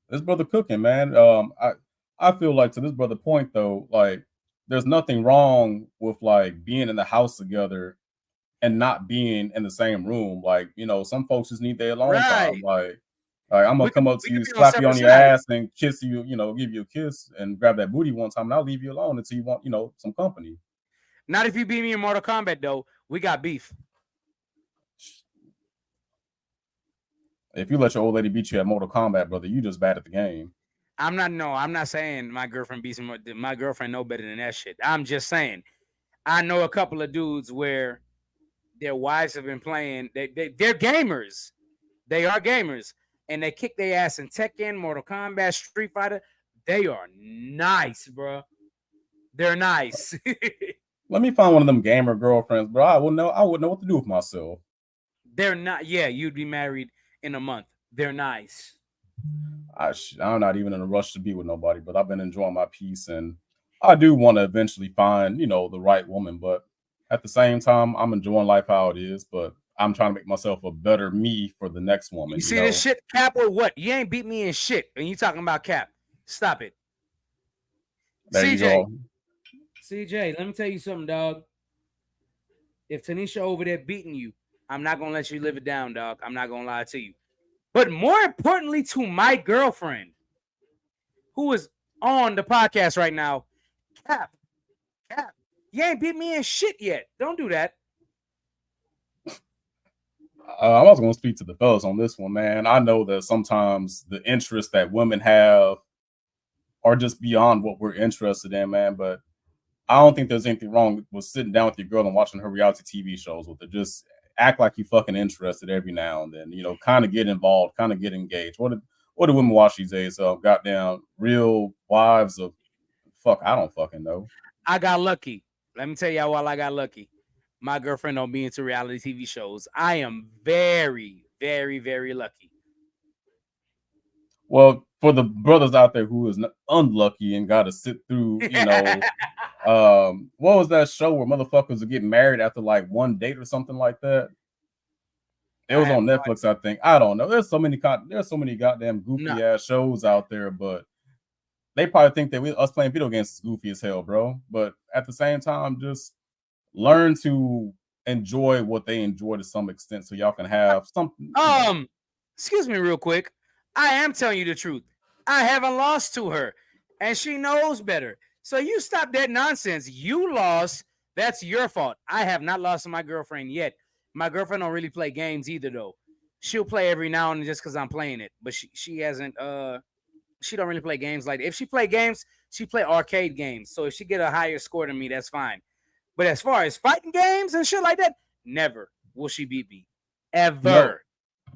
This brother cooking, man. I feel like to this brother point though, like there's nothing wrong with like being in the house together and not being in the same room. Like, some folks just need their alone time. Right. Like I'm gonna We could come up we to could you, be on slap you separate on your sides. ass, and kiss you, give you a kiss and grab that booty one time, and I'll leave you alone until you want, some company. Not if you beat me in Mortal Kombat though. We got beef. If you let your old lady beat you at Mortal Kombat, brother, you just bad at the game. I'm not saying my girlfriend beats me. My girlfriend know better than that shit. I'm just saying I know a couple of dudes where their wives have been playing. They're gamers. They are gamers, and they kick their ass in Tekken, Mortal Kombat, Street Fighter. They are nice, bro. They're nice. Let me find one of them gamer girlfriends, bro. I wouldn't know what to do with myself. They're not. Yeah, you'd be married in a month. They're nice. I'm not even in a rush to be with nobody, but I've been enjoying my peace, and I do want to eventually find, the right woman. But at the same time, I'm enjoying life how it is. But I'm trying to make myself a better me for the next You woman. see this shit, Cap, or what? You ain't beat me in shit, and you talking about Cap. Stop it. There you CJ. go. CJ, let me tell you something, dog. If Tanisha over there beating you, I'm not gonna let you live it down, dog. I'm not gonna lie to you. But more importantly, to my girlfriend, who is on the podcast right now, Cap, Cap, you ain't beat me in shit yet. Don't do that. I was going to speak to the fellas on this one, man. I know that sometimes the interests that women have are just beyond what we're interested in, man. But I don't think there's anything wrong with sitting down with your girl and watching her reality TV shows with her. Just act like you fucking interested every now and then. Kind of get involved, kind of get engaged. What do women watch these days? Goddamn real wives of fuck. I don't fucking know. I got lucky. Let me tell y'all why I got lucky. My girlfriend don't be into reality TV shows. I am very, very, very lucky. Well, for the brothers out there who is unlucky and got to sit through, what was that show where motherfuckers would get married after like one date or something like that? It was on Netflix, I think. I don't know. There's so many goddamn goofy ass shows out there, but they probably think that us playing video games is goofy as hell, bro. But at the same time, just learn to enjoy what they enjoy to some extent, so y'all can have something. Excuse me, real quick. I am telling you the truth. I haven't lost to her, and she knows better. So you stop that nonsense. You lost. That's your fault. I have not lost to my girlfriend yet. My girlfriend don't really play games either, though. She'll play every now and then just because I'm playing it, but she hasn't. She don't really play games like that. If she play games, she play arcade games. So if she get a higher score than me, that's fine. But as far as fighting games and shit like that, never will she beat me, ever. No.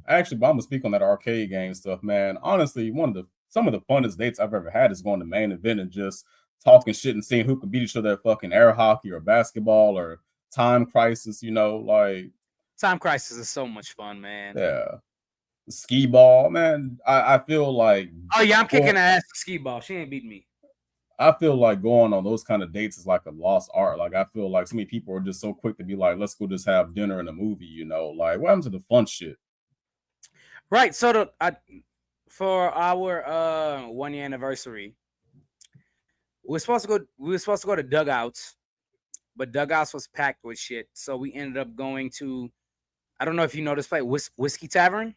Actually, but I'm gonna speak on that arcade game stuff, man. Honestly, some of the funnest dates I've ever had is going to main event and just talking shit and seeing who can beat each other at fucking air hockey or basketball or Time Crisis. Like Time Crisis is so much fun, man. Yeah, skee ball, man. I feel like I'm kicking her ass skee ball. She ain't beating me. I feel like going on those kind of dates is like a lost art. Like I feel like so many people are just so quick to be like, let's go just have dinner and a movie. Like what happened to the fun shit? Right. So for our 1 year anniversary, we were supposed to go to Dugouts, but Dugouts was packed with shit. So we ended up going to, I don't know if you know this place, Whiskey Tavern.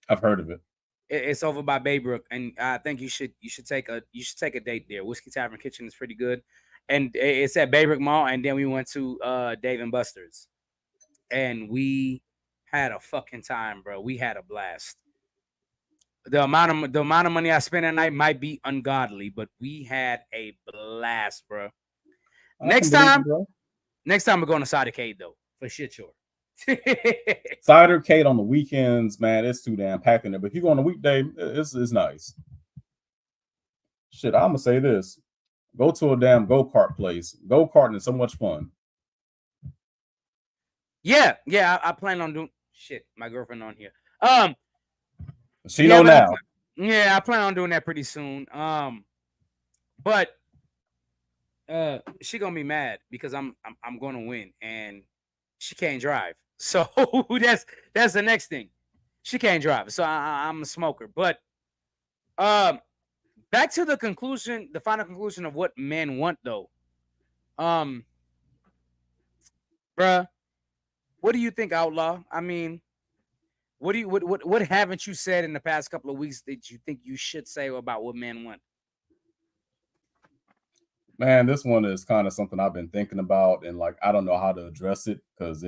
I've heard of it. It's over by Baybrook, and I think you should take a date there. Whiskey Tavern Kitchen is pretty good, and it's at Baybrook Mall. And then we went to Dave and Buster's, and we had a fucking time, bro. We had a blast. The amount of money I spent that night might be ungodly, but we had a blast, bro. Next time we're going to Cidercade though, for shit sure. Cidercade on the weekends, man, it's too damn packed in there. But if you go on a weekday, it's nice. Shit, I'm gonna say this: go to a damn go-kart place. Go-karting is so much fun. Yeah, I plan on doing shit. My girlfriend on here. She know now. Yeah, I plan on doing that pretty soon. But she gonna be mad because I'm gonna win and she can't drive. So that's the next thing. She can't drive, so I'm a smoker. But back to the final conclusion of what men want, though. Bruh, what do you think, Outlaw? I mean, what haven't you said in the past couple of weeks that you think you should say about what men want? Man, this one is kind of something I've been thinking about, and like I don't know how to address it because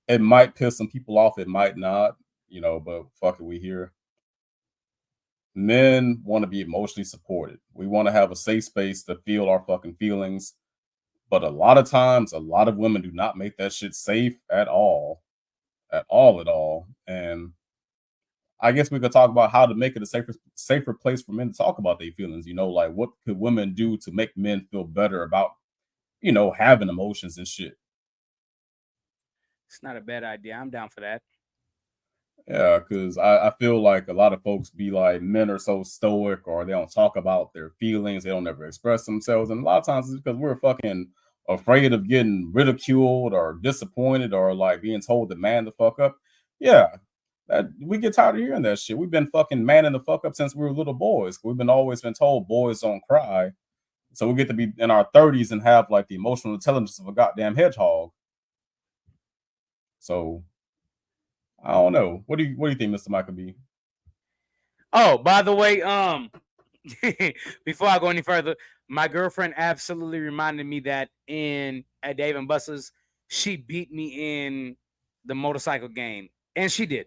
it might piss some people off, it might not, but fuck it, we here. Men want to be emotionally supported. We want to have a safe space to feel our fucking feelings. But a lot of times, a lot of women do not make that shit safe at all. At all, at all. And I guess we could talk about how to make it a safer place for men to talk about their feelings. Like what could women do to make men feel better about, having emotions and shit. It's not a bad idea. I'm down for that. Yeah, because I feel like a lot of folks be like men are so stoic or they don't talk about their feelings, they don't ever express themselves. And a lot of times it's because we're fucking afraid of getting ridiculed or disappointed or like being told to man the fuck up. Yeah, that we get tired of hearing that shit. We've been fucking manning the fuck up since we were little boys. We've been always been told boys don't cry. So we get to be in our 30s and have like the emotional intelligence of a goddamn hedgehog. So I don't know. What do you think, Mr. Michael B? Oh, by the way, before I go any further, my girlfriend absolutely reminded me that at Dave and Buster's, she beat me in the motorcycle game, and she did.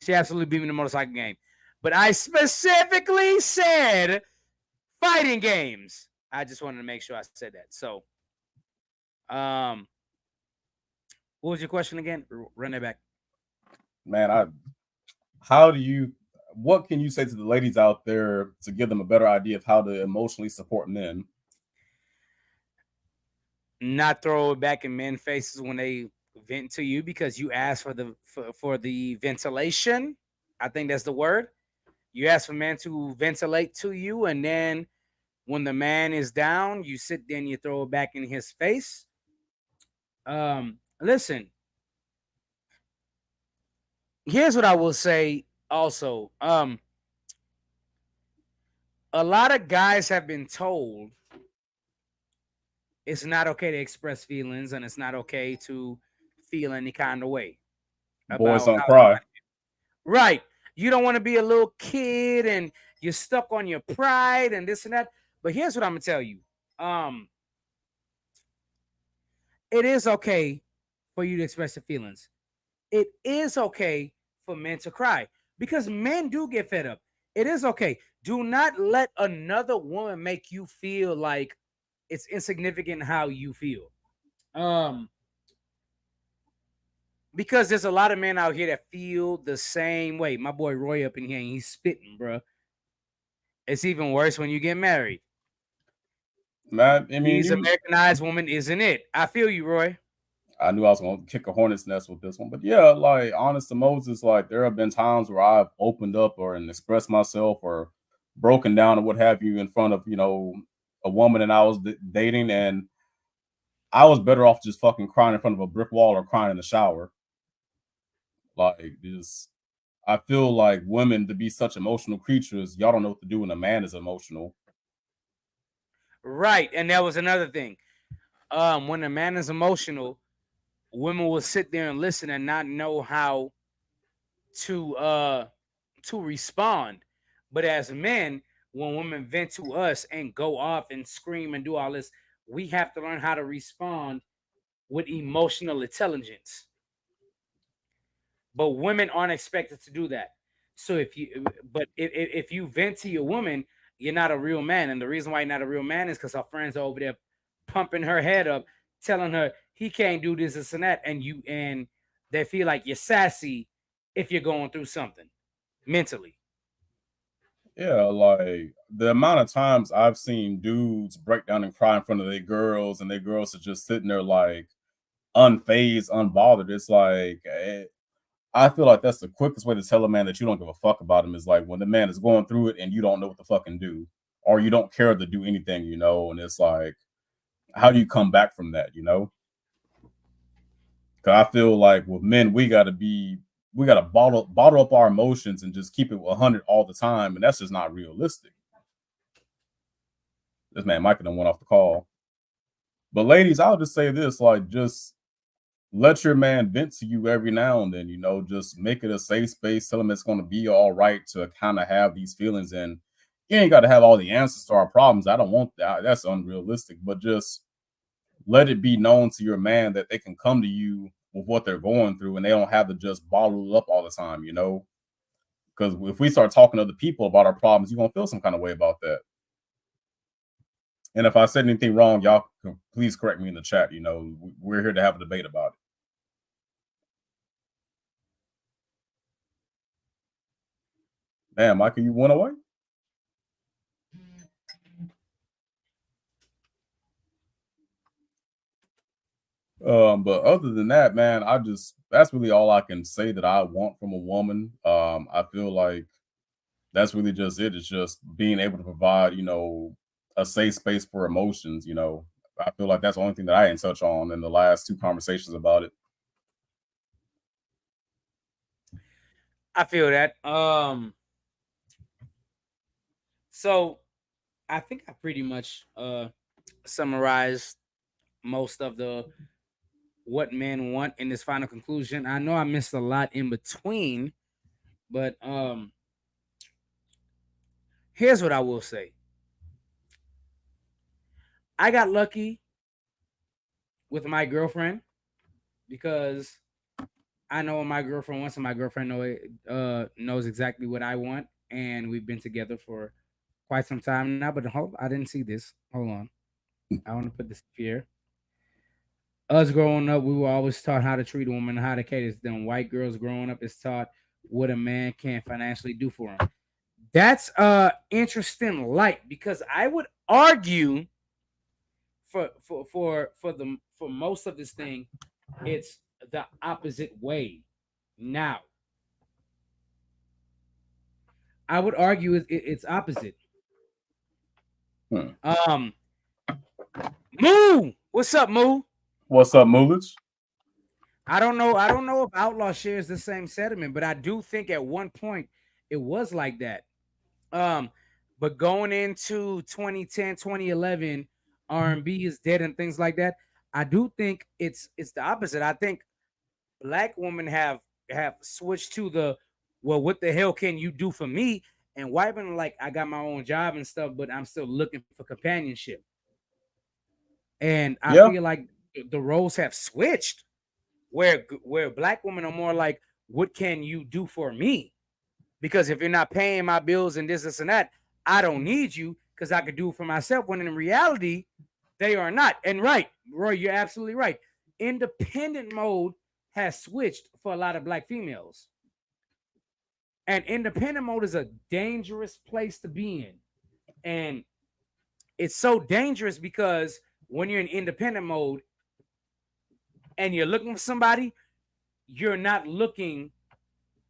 She absolutely beat me in the motorcycle game, but I specifically said fighting games. I just wanted to make sure I said that. So, what was your question again? Run that back. Man, how do you what can you say to the ladies out there to give them a better idea of how to emotionally support men? Not throw it back in men's faces when they vent to you because you asked for the ventilation. I think that's the word. You ask for men to ventilate to you, and then when the man is down, you sit there and you throw it back in his face. Listen, here's what I will say also. A lot of guys have been told it's not okay to express feelings and it's not okay to feel any kind of way Boys about don't how cry. somebody. Right. You don't want to be a little kid and you're stuck on your pride and this and that. But here's what I'm gonna tell you. Um, it is okay for you to express your feelings. It is okay for men to cry because men do get fed up. It is okay. Do not let another woman make you feel like it's insignificant how you feel. Um, because there's a lot of men out here that feel the same way. My boy Roy up in here, and he's spitting, bro. It's even worse when you get married. Man, I mean, These Americanized woman isn't it. I feel you, Roy. I knew I was gonna kick a hornet's nest with this one, but yeah, like honest to Moses, like there have been times where I've opened up or and expressed myself or broken down or what have you in front of a woman and I was dating, and I was better off just fucking crying in front of a brick wall or crying in the shower. Like this, I feel like women to be such emotional creatures, y'all don't know what to do when a man is emotional. Right. And that was another thing. When a man is emotional, women will sit there and listen and not know how to uh to respond. But as men, when women vent to us and go off and scream and do all this, we have to learn how to respond with emotional intelligence. But women aren't expected to do that. So if you vent to your woman, you're not a real man. And the reason why you're not a real man is because her friends are over there pumping her head up, telling her he can't do this and that, and they feel like you're sassy if you're going through something mentally. Yeah, like the amount of times I've seen dudes break down and cry in front of their girls, and their girls are just sitting there like unfazed, unbothered. It's like I feel like that's the quickest way to tell a man that you don't give a fuck about him is like when the man is going through it and you don't know what to fucking do, or you don't care to do anything. And it's like, how do you come back from that? Because I feel like with men, we gotta bottle up our emotions and just keep it 100 all the time, and that's just not realistic. This man Micah done went off the call. But ladies, I'll just say this: like, just let your man vent to you every now and then. Just make it a safe space. Tell him it's going to be all right to kind of have these feelings, and you ain't got to have all the answers to our problems. I don't want that. That's unrealistic. But just let it be known to your man that they can come to you with what they're going through, and they don't have to just bottle it up all the time. Because if we start talking to other people about our problems, you're gonna feel some kind of way about that. And if I said anything wrong, y'all can please correct me in the chat. You know, we're here to have a debate about it. Damn, Michael, you went away? But other than that, man, that's really all I can say that I want from a woman. I feel like that's really just it. It's just being able to provide, a safe space for emotions. I feel like that's the only thing that I didn't touch on in the last two conversations about it. I feel that. So I think I pretty much summarized most of the what men want in this final conclusion. I know I missed a lot in between, but here's what I will say. I got lucky with my girlfriend because I know what my girlfriend wants, and my girlfriend knows exactly what I want, and we've been together for quite some time now. But hold, I didn't see this. Hold on, I want to put this here. Us growing up, we were always taught how to treat a woman, how to cater to them. White girls growing up is taught what a man can financially do for them. That's interesting light because I would argue for most of this thing, it's the opposite way. Now, I would argue it's opposite. Hmm. Moo, what's up, Moo? What's up, Mulich? I don't know. I don't know if Outlaw shares the same sentiment, but I do think at one point it was like that. Um, but going into 2010, 2011, R&B is dead and things like that. I do think it's the opposite. I think black women have switched to the well, what the hell can you do for me? And white women like I got my own job and stuff, but I'm still looking for companionship. And I Yeah. feel like the roles have switched where black women are more like, what can you do for me? Because if you're not paying my bills and this and that, I don't need you because I could do it for myself. When in reality, they are not. And right, Roy, you're absolutely right. Independent mode has switched for a lot of black females. And independent mode is a dangerous place to be in. And it's so dangerous because when you're in independent mode and you're looking for somebody, you're not looking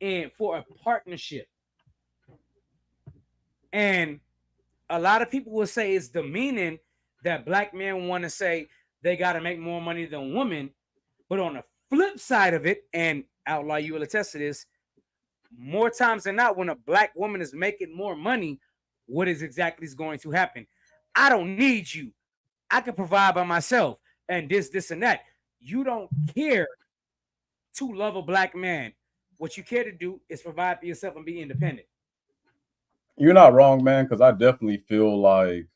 in for a partnership. And a lot of people will say it's demeaning that black men want to say they got to make more money than women. But on the flip side of it, and Outlaw, you will attest to this, more times than not, when a black woman is making more money, what is exactly is going to happen? I don't need you. I can provide by myself and this, and that. You don't care to love a black man. What you care to do is provide for yourself and be independent. You're not wrong, man, because I definitely feel like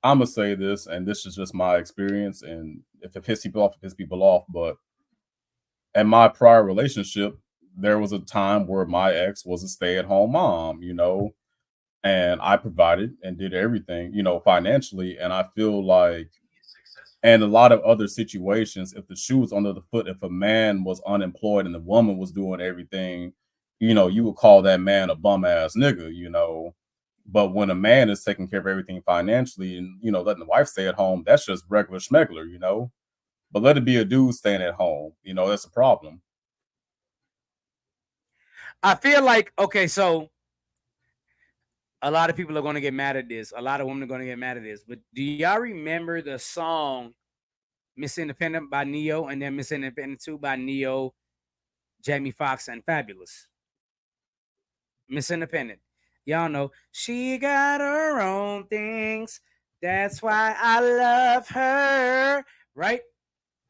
I'm gonna say this, and this is just my experience, and if it pisses people off, it pisses people off. But in my prior relationship, there was a time where my ex was a stay-at-home mom, and I provided and did everything, financially. And I feel like, and a lot of other situations, if the shoe was under the foot, if a man was unemployed and the woman was doing everything, you would call that man a bum ass nigga. But when a man is taking care of everything financially and, letting the wife stay at home, that's just regular schmegler. But let it be a dude staying at home, that's a problem. I feel like, okay, so a lot of people are going to get mad at this. A lot of women are going to get mad at this. But do y'all remember the song Miss Independent by Neo and then Miss Independent 2 by Neo, Jamie Foxx, and Fabulous? Miss Independent. Y'all know she got her own things. That's why I love her. Right?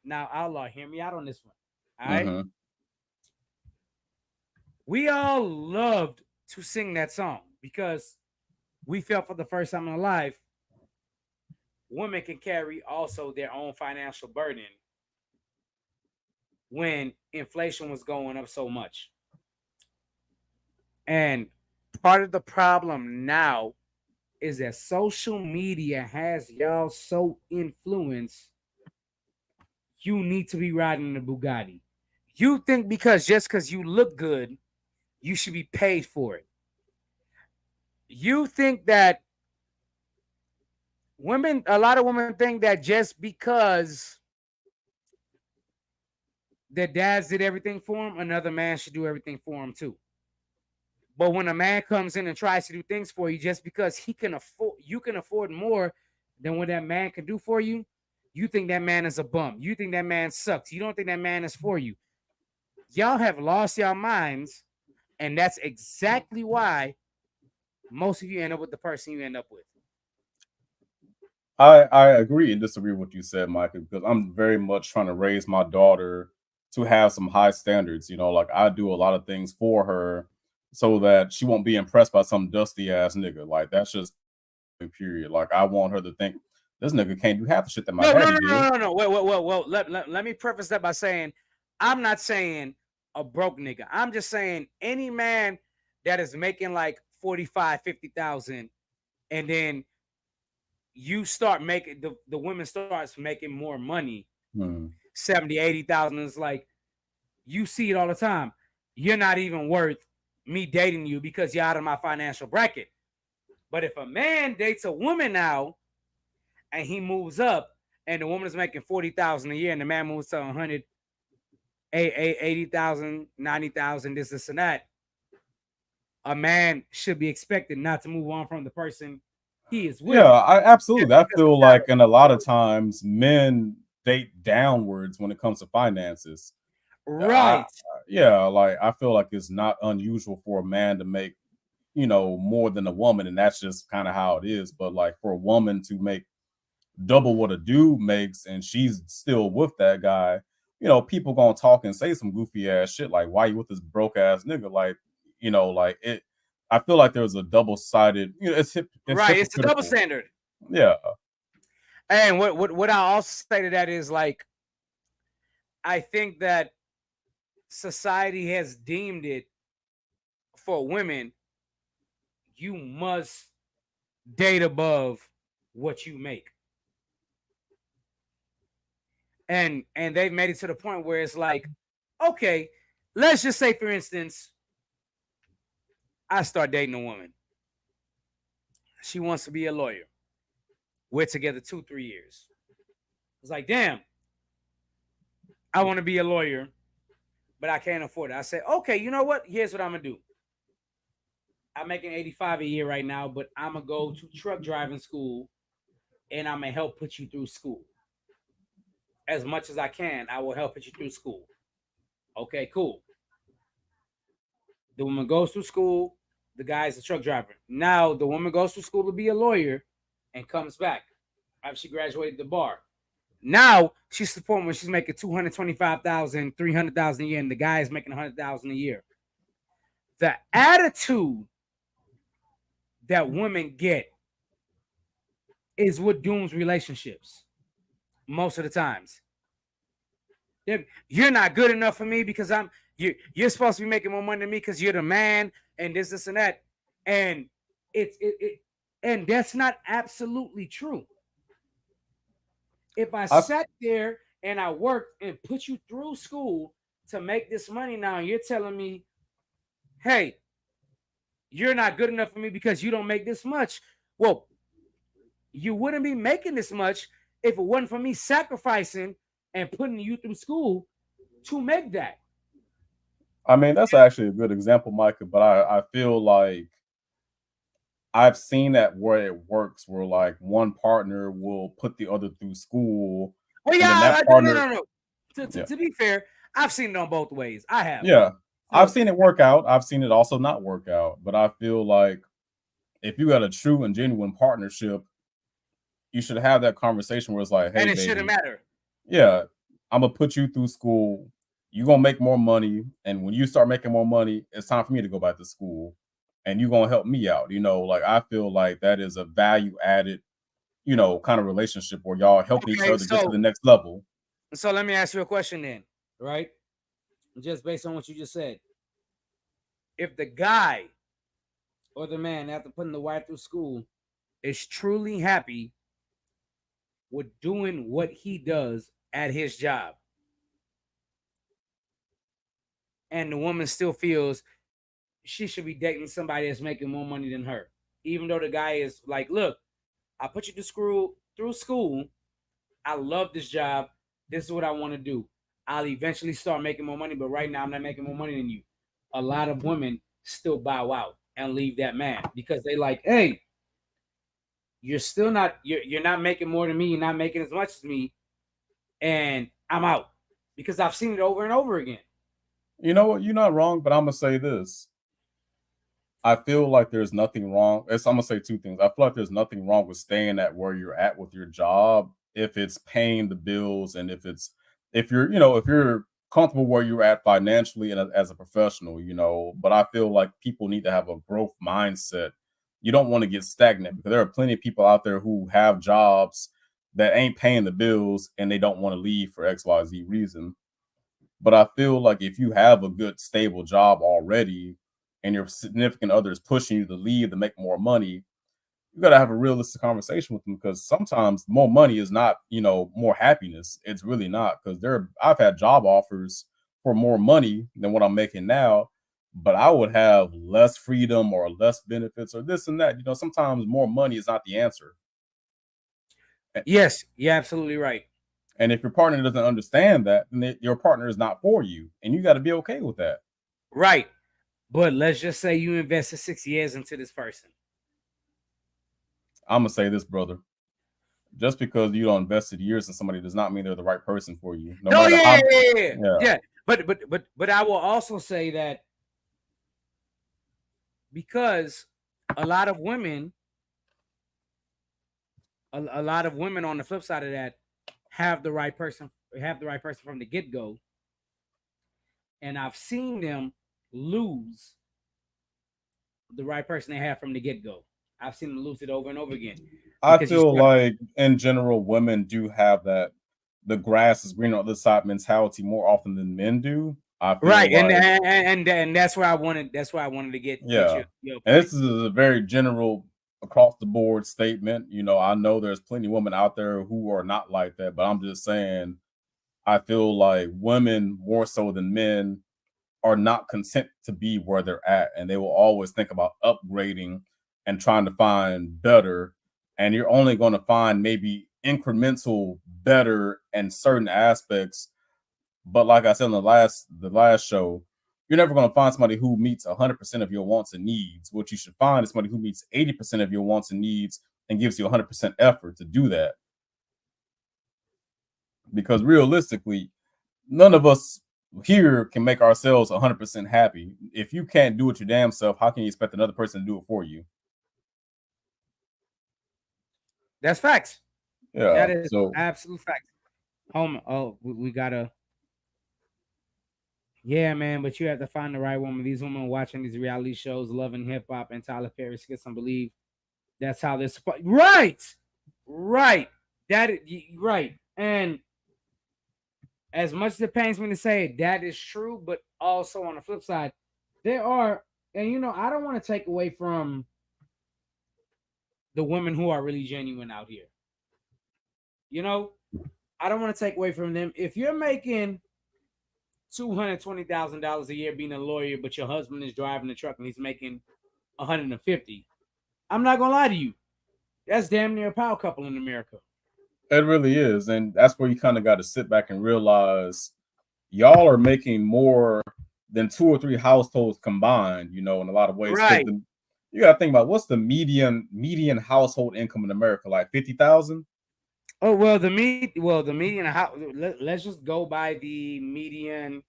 Now, Outlaw, hear me out on this one. All right. Mm-hmm. We all loved to sing that song because we felt for the first time in our life, women can carry also their own financial burden when inflation was going up so much. And part of the problem now is that social media has y'all so influenced, you need to be riding a Bugatti. You think because just because you look good, you should be paid for it. You think that a lot of women think that just because their dads did everything for them, another man should do everything for them too. But when a man comes in and tries to do things for you just because you can afford more than what that man can do for you, you think that man is a bum. You think that man sucks. You don't think that man is for you. Y'all have lost your minds, and that's exactly why most of you end up with the person you end up with. I agree and disagree with what you said, Michael, because I'm very much trying to raise my daughter to have some high standards. Like I do a lot of things for her so that she won't be impressed by some dusty ass nigga. Like that's just period. Like I want her to think this nigga can't do half the shit that my No, no, daddy no, did. no, no, no. Wait. Let me preface that by saying I'm not saying a broke nigga. I'm just saying any man that is making like 45, 50,000, and then you start making the women starts making more money, 70, 80,000. It's like you see it all the time. You're not even worth me dating you because you're out of my financial bracket. But if a man dates a woman now and he moves up and the woman is making 40,000 a year and the man moves to 100, 80,000, 90,000, this and that, a man should be expected not to move on from the person he is with. Yeah, I absolutely. I feel like, salary. and a lot of times men date downwards when it comes to finances. I, Right. yeah, like I feel like it's not unusual for a man to make, more than a woman, and that's just kind of how it is. But like for a woman to make double what a dude makes, and she's still with that guy, people gonna talk and say some goofy ass shit like, "Why you with this broke ass nigga?" Like, like it. I feel like there's a double sided. It's Right. It's a double hypocritical. standard. Yeah. And what I also say to that is like, I think that society has deemed it for women, you must date above what you make. And they've made it to the point where it's like, okay, let's just say for instance, I start dating a woman. She wants to be a lawyer. We're together 2-3 years. It's like, damn, I want to be a lawyer, but I can't afford it. I said, okay, you know what? Here's what I'm gonna do. I'm making 85 a year right now, but I'm gonna go to truck driving school and I'm gonna help put you through school. As much as I can, I will help put you through school. Okay, cool. The woman goes to school, the guy is a truck driver. Now the woman goes to school to be a lawyer and comes back after she graduated the bar. Now she's the point where she's making 225,000, 300,000 a year, and the guy is making 100,000 a year. The attitude that women get is what dooms relationships most of the times. You're not good enough for me because you're supposed to be making more money than me because you're the man and this and that. And and that's not absolutely true. If I I sat there and I worked and put you through school to make this money now, and you're telling me, hey, you're not good enough for me because you don't make this much. Well, you wouldn't be making this much if it wasn't for me sacrificing and putting you through school to make that. I mean, that's actually a good example, Micah, but I feel like I've seen that where it works, where like one partner will put the other through school, Well, and then yeah, that no, partner, no, no. yeah, To be fair, I've seen it on both ways. I have. yeah, I've So seen it work out. I've seen it also not work out. But I feel like if you got a true and genuine partnership, you should have that conversation where it's like, hey, and it shouldn't baby, matter. yeah, I'm gonna put you through school. You're gonna make more money, and when you start making more money, it's time for me to go back to school, and you're gonna help me out. Like I feel like that is a value added, kind of relationship where y'all helping each Okay, other get to the next level. so let me ask you a question then, right? Just based on what you just said. If the guy or the man after putting the wife through school is truly happy with doing what he does at his job, and the woman still feels she should be dating somebody that's making more money than her, even though the guy is like, "Look, I put you through school. I love this job. This is what I want to do. I'll eventually start making more money, but right now I'm not making more money than you." A lot of women still bow out and leave that man because they like, "Hey, you're not making more than me. You're not making as much as me, and I'm out," because I've seen it over and over again. You know what? You're not wrong, but I'm gonna say this. I feel like there's nothing wrong. I'm gonna say two things. I feel like there's nothing wrong with staying at where you're at with your job if it's paying the bills and if you're if you're comfortable where you're at financially and as a professional. But I feel like people need to have a growth mindset. You don't want to get stagnant because there are plenty of people out there who have jobs that ain't paying the bills and they don't want to leave for XYZ reason. But I feel like if you have a good, stable job already and your significant other is pushing you to leave to make more money, you got to have a realistic conversation with them because sometimes more money is not, more happiness. It's really not because I've had job offers for more money than what I'm making now, but I would have less freedom or less benefits or this and that. Sometimes more money is not the answer. Yes, you're absolutely right. And if your partner doesn't understand that, then your partner is not for you, and you got to be okay with that. Right. But let's just say you invested 6 years into this person. I'm gonna say this, brother. Just because you don't invested years in somebody does not mean they're the right person for you. No Oh matter how, yeah. But I will also say that because a lot of women, a lot of women on the flip side of that have the right person from the get go, and I've seen them lose the right person they have from the get go. I've seen them lose it over and over again I because you feel start like in general, women do have that the grass is greener on the other side mentality more often than men do. I feel right, and like that's where I wanted. That's why I wanted to get yeah, your and point. this is a very general across the board statement. I know there's plenty of women out there who are not like that, but I'm just saying I feel like women more so than men are not content to be where they're at and they will always think about upgrading and trying to find better, and you're only going to find maybe incremental better in certain aspects. But like I said in the last show, you're never going to find somebody who meets 100% of your wants and needs. What you should find is somebody who meets 80% of your wants and needs and gives you 100% effort to do that, because realistically none of us here can make ourselves 100% happy. If you can't do it your damn self, how can you expect another person to do it for you? That's facts. Yeah. That is So absolute facts. Home. Oh, we gotta. Yeah, man. But you have to find the right woman. These women watching these reality shows, loving hip hop and Tyler Perry skits and believe that's how they're supposed. Right. Right. Right. And as much as it pains me to say that is true, but also on the flip side, there are, and I don't want to take away from the women who are really genuine out here. You know, I don't want to take away from them. If you're making $220,000 a year being a lawyer, but your husband is driving the truck and he's making 150, I'm not gonna lie to you. That's damn near a power couple in America. it really is. And that's where you kind of got to sit back and realize y'all are making more than two or three households combined, in a lot of ways. Because Right. you got to think about what's the median household income in America, like 50,000. Oh the median. How? Let's just go by the median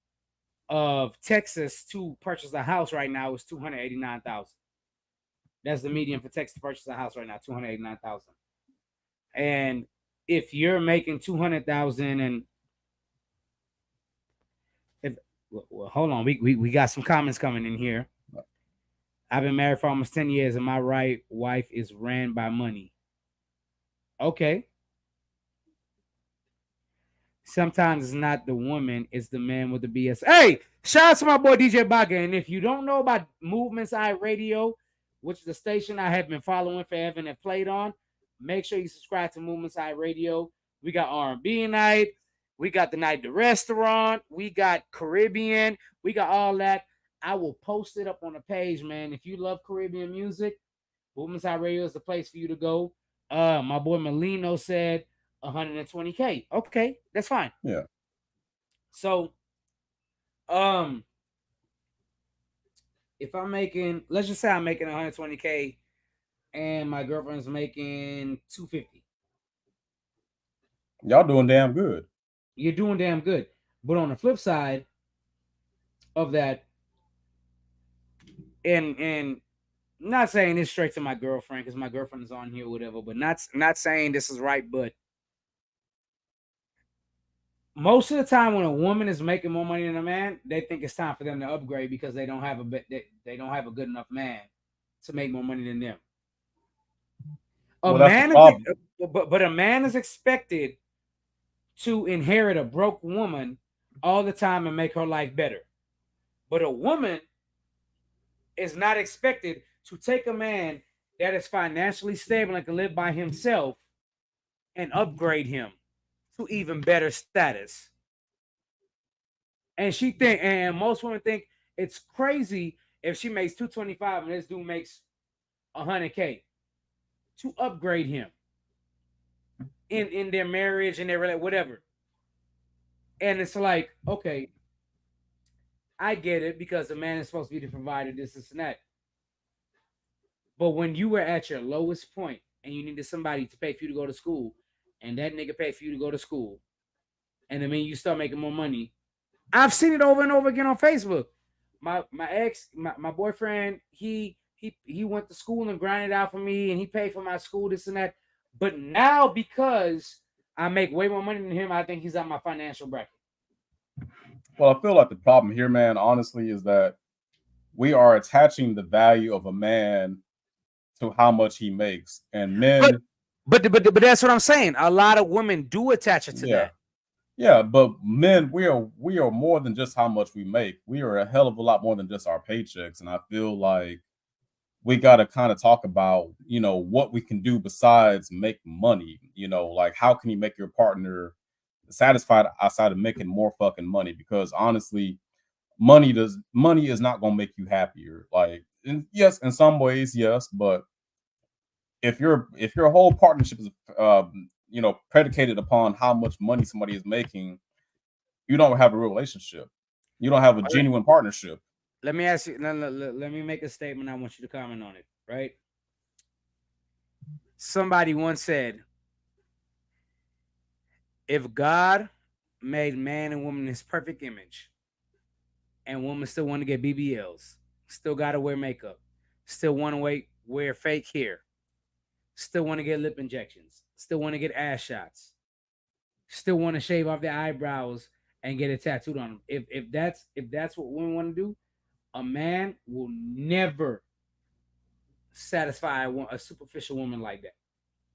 of Texas to purchase a house right now is 289,000. That's the median for Texas to purchase a house right now, 289,000. And if you're making 200,000, and if well, hold on, we got some comments coming in here. I've been married for almost 10 years, and my right wife is ran by money. Okay. Sometimes it's not the woman, it's the man with the BS. Hey, shout out to my boy DJ Baga. And if you don't know about Movements I Radio, which is the station I have been following forever and have played on, make sure you subscribe to Movement Side Radio. We got R&B night. We got the night at the restaurant. We got Caribbean. We got all that. I will post it up on the page, man. If you love Caribbean music, Movement Side Radio is the place for you to go. My boy Molino said 120K. Okay, that's fine. Yeah. So, if I'm making, let's just say I'm making 120K and my girlfriend's making 250. Y'all doing damn good. You're doing damn good. But on the flip side of that, and not saying this straight to my girlfriend because my girlfriend is on here or whatever, but not saying this is right, but most of the time when a woman is making more money than a man, they think it's time for them to upgrade because they don't have they don't have a good enough man to make more money than them. But a man is expected to inherit a broke woman all the time and make her life better. But a woman is not expected to take a man that is financially stable and can live by himself and upgrade him to even better status. And most women think it's crazy if she makes 225 and this dude makes 100K to upgrade him in their marriage and their whatever. And it's like, okay, I get it because the man is supposed to be the provider, this and that. But when you were at your lowest point and you needed somebody to pay for you to go to school, and that nigga paid for you to go to school, and I mean you start making more money. I've seen it over and over again on Facebook. My boyfriend, he went to school and grinded out for me, and he paid for my school, this and that. But now because I make way more money than him, I think he's out my financial bracket. Well, I feel like the problem here, man, honestly, is that we are attaching the value of a man to how much he makes, and men. But that's what I'm saying. A lot of women do attach it to that. Yeah, but men, we are more than just how much we make. We are a hell of a lot more than just our paychecks, and I feel like we got to kind of talk about, what we can do besides make money. Like how can you make your partner satisfied outside of making more fucking money? Because honestly, money is not going to make you happier. Like, yes, in some ways, yes, but if your whole partnership is predicated upon how much money somebody is making, you don't have a real relationship. You don't have a genuine partnership. Let me ask you. Let me make a statement. I want you to comment on it. Right? Somebody once said, "If God made man and woman in His perfect image, and women still want to get BBLs, still got to wear makeup, still want to wear fake hair, still want to get lip injections, still want to get ass shots, still want to shave off their eyebrows and get it tattooed on them. If that's what women want to do, a man will never satisfy a superficial woman like that,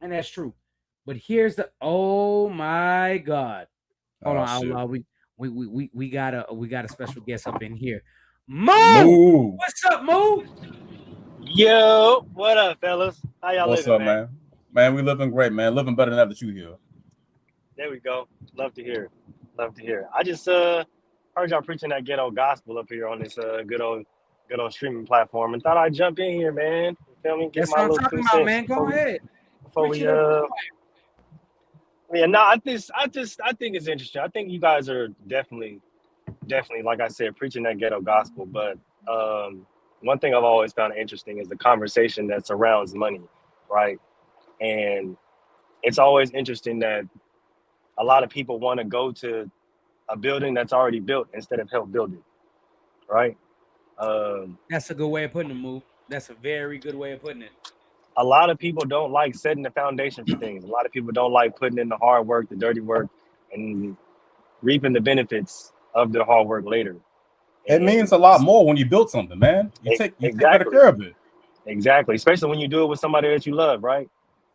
and that's true. But here's oh my God, hold on, outlaw. We got a special guest up in here. Moo! What's up, Moo? Yo, what up, fellas? How y'all What's living, up, man? Man, we living great, man. Living better now that you here. There we go. Love to hear. Love to hear. I just heard y'all preaching that ghetto gospel up here on this good old streaming platform, and thought I'd jump in here, man. You feel me? That's what I'm talking about, man. Go ahead. Before we yeah, no, I think it's interesting. I think you guys are definitely, like I said, preaching that ghetto gospel. But one thing I've always found interesting is the conversation that surrounds money, right? And it's always interesting that a lot of people want to go to a building that's already built instead of help build it, right? That's a good way of putting it, Moo. That's a very good way of putting it. A lot of people don't like setting the foundation for things. A lot of people don't like putting in the hard work, the dirty work, and reaping the benefits of the hard work later. It means a lot more when you build something, man. You take better care of it. Exactly, especially when you do it with somebody that you love, right?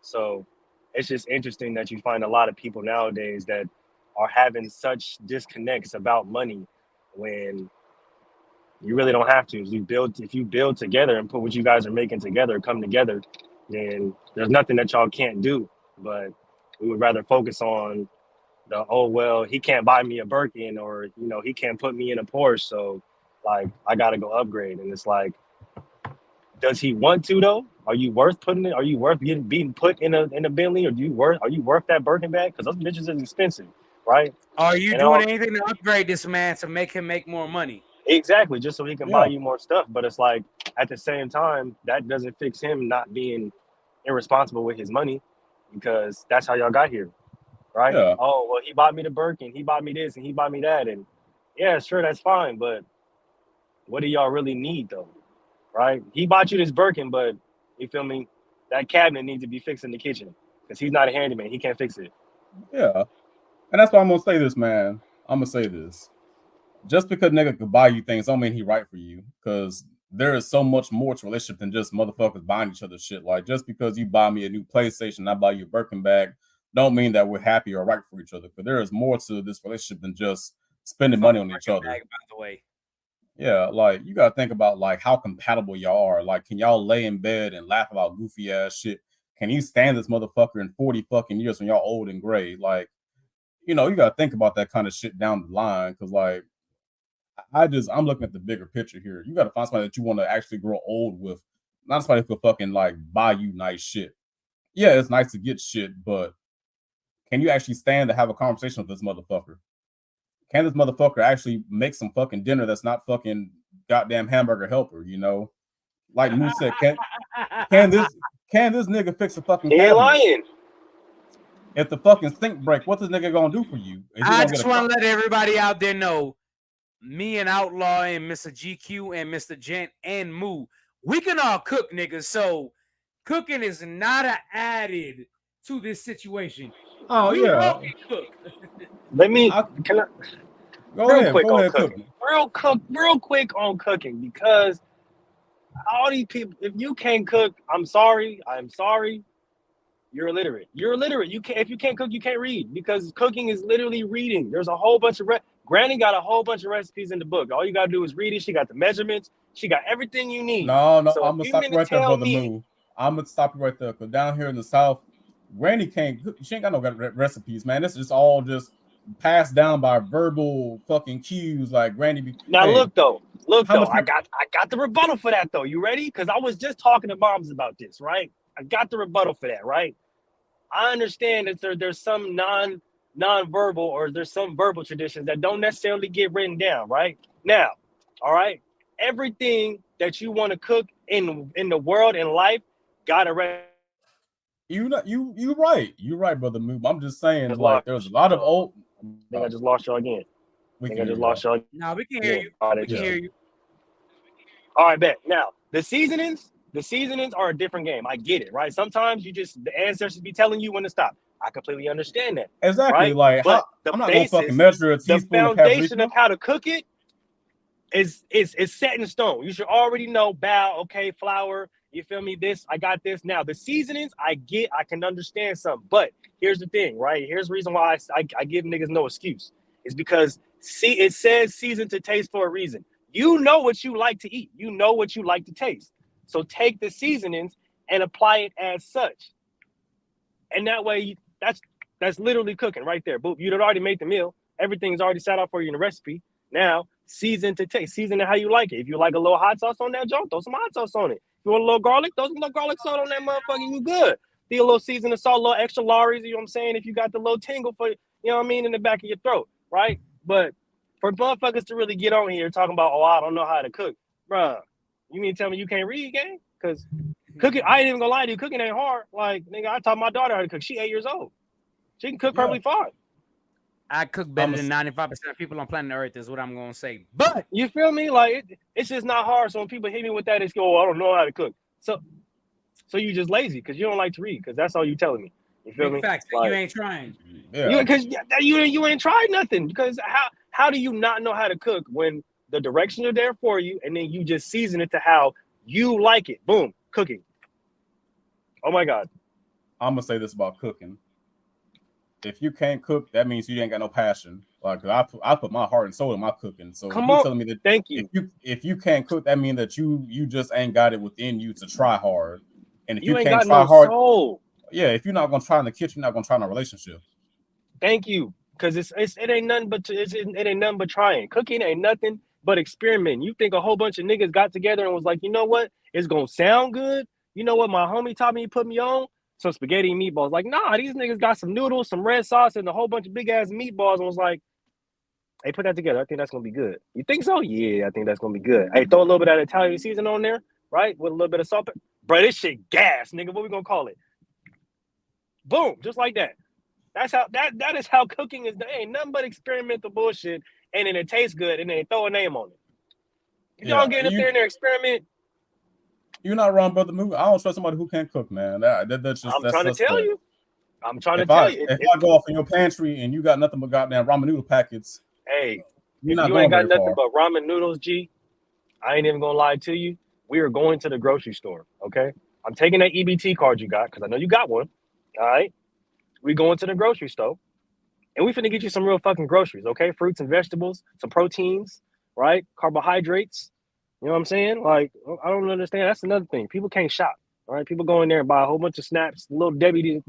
So it's just interesting that you find a lot of people nowadays that are having such disconnects about money when You really don't have to. If you build together and put what you guys are making together, come together, then there's nothing that y'all can't do. But we would rather focus on the, oh well, he can't buy me a Birkin, or he can't put me in a Porsche, so like I gotta go upgrade. And it's like, does he want to though? Are you worth putting it? Are you worth being put in a Bentley? Or are you worth that Birkin bag? Because those bitches is expensive, right? Are you And doing anything to upgrade this man to make him make more money? Exactly, just so he can buy you more stuff. But it's like, at the same time, that doesn't fix him not being irresponsible with his money, because that's how y'all got here, right? Yeah. Oh, well, he bought me the Birkin, he bought me this, and he bought me that. And yeah, sure, that's fine. But what do y'all really need though, right? He bought you this Birkin, but you feel me? That cabinet needs to be fixed in the kitchen because he's not a handyman. He can't fix it. Yeah. And that's why I'm going to say this, man. I'm going to say this. Just because nigga could buy you things don't mean he right for you, because there is so much more to relationship than just motherfuckers buying each other shit. Like, just because you buy me a new PlayStation and I buy you a Birkin bag don't mean that we're happy or right for each other, because there is more to this relationship than just spending money on each other. Bag, by the way. Yeah, like you gotta think about like how compatible y'all are. Like, can y'all lay in bed and laugh about goofy ass shit? Can you stand this motherfucker in 40 fucking years when y'all old and gray? Like, you gotta think about that kind of shit down the line, because like I'm looking at the bigger picture here. You got to find somebody that you want to actually grow old with, not somebody who could fucking like buy you nice shit. Yeah, it's nice to get shit, but can you actually stand to have a conversation with this motherfucker? Can this motherfucker actually make some fucking dinner that's not fucking goddamn hamburger helper? Like Moose said, can this nigga fix a fucking cabinet? He ain't lying. If the fucking sink break, what this nigga gonna do for you? I just want to let everybody out there know, me and Outlaw and Mr. GQ and Mr. Gent and Moo, we can all cook, niggas. So cooking is not added to this situation. Oh, we yeah. all can cook. Real quick on cooking, because all these people, if you can't cook, I'm sorry. You're illiterate. If you can't cook, you can't read, because cooking is literally reading. There's a whole bunch of Granny got a whole bunch of recipes in the book. All you gotta do is read it. She got the measurements. She got everything you need. No, so I'm gonna stop you right there, brother Moo. I'm gonna stop you right there, because down here in the South, Granny can't cook. She ain't got no recipes, man. This is all just passed down by verbal fucking cues. Like Granny. Look though. I got the rebuttal for that though. You ready? Because I was just talking to moms about this, right? I got the rebuttal for that, right? I understand that there's some non-verbal, or there's some verbal traditions that don't necessarily get written down, right? Now, all right, everything that you want to cook in the world, in life, got a recipe. You're right, brother Moob. I'm just saying, like, there's a lot of old. I think I just lost y'all again. I just lost y'all. No, we can hear you. We can hear you. All right, bet. Now, the seasonings are a different game. I get it, right? Sometimes the ancestors be telling you when to stop. I completely understand that. Exactly. Right? Like, I'm not gonna fucking measure a teaspoon. The foundation of how to cook it is set in stone. You should already know. Okay, flour. You feel me? This, I got this. Now, the seasonings, I can understand some. But here's the thing, right? Here's the reason why I give niggas no excuse. It's because, it says season to taste for a reason. You know what you like to eat. You know what you like to taste. So take the seasonings and apply it as such. And that way, that's literally cooking right there. Boop, you'd already made the meal. Everything's already set out for you in the recipe. Now, season to taste. Season it how you like it. If you like a little hot sauce on that joint, throw some hot sauce on it. If you want a little garlic, throw some little garlic salt on that motherfucker. You good. Do a little season of salt, a little extra Lawry's, you know what I'm saying? If you got the little tingle for, you know what I mean, in the back of your throat, right? But for motherfuckers to really get on here talking about, I don't know how to cook. Bruh, you mean to tell me you can't read, gang? Because cooking, I ain't even gonna lie to you, cooking ain't hard. Like, nigga, I taught my daughter how to cook. She 8 years old. She can cook perfectly fine. I cook better than 95% of people on planet Earth is what I'm gonna say. But you feel me? Like, it's just not hard. So when people hit me with that, it's I don't know how to cook. So you just lazy because you don't like to read, because that's all you telling me. You feel me? Facts, like, you ain't trying. Yeah. Because you ain't tried nothing. Because how do you not know how to cook when the directions are there for you, and then you just season it to how you like it? Boom, cooking. Oh my God. I'm gonna say this about cooking. if you can't cook, that means you ain't got no passion. Like I put my heart and soul in my cooking. So Come you on. telling me that Thank you. if you can't cook, that means that you just ain't got it within you to try hard. And if You you ain't can't got try no hard, soul. yeah, if you're not gonna try in the kitchen, you're not gonna try in a relationship. Thank you. Cause it ain't nothing but it ain't nothing but trying. Cooking ain't nothing but experimenting. You think a whole bunch of niggas got together and was like, you know what? It's gonna sound good. You know what? My homie taught me, put me on some spaghetti and meatballs. Like, nah, these niggas got some noodles, some red sauce, and a whole bunch of big ass meatballs, and was like, hey, put that together. I think that's gonna be good. You think so? Yeah, I think that's gonna be good. Hey, throw a little bit of Italian season on there, right? With a little bit of salt. Bro, this shit gas, nigga. What we gonna call it? Boom, just like that. That's how that is how cooking is done. Ain't nothing but experimental bullshit, and then it tastes good, and then they throw a name on it. If y'all get up there and they experiment, you're not wrong, brother. Move. I don't trust somebody who can't cook, man. That's just I'm that's trying to suspect. tell you. I'm trying to If tell I you. if I go off in your pantry and you got nothing but goddamn ramen noodle packets, Hey, you're if not you going ain't got very nothing far. but ramen noodles, G, I ain't even gonna lie to you. We are going to the grocery store. Okay, I'm taking that EBT card you got because I know you got one. All right, we going to the grocery store. And we finna get you some real fucking groceries, okay? Fruits and vegetables, some proteins, right? Carbohydrates. You know what I'm saying? Like, I don't understand. That's another thing. People can't shop. All right. People go in there and buy a whole bunch of snaps, little Debbie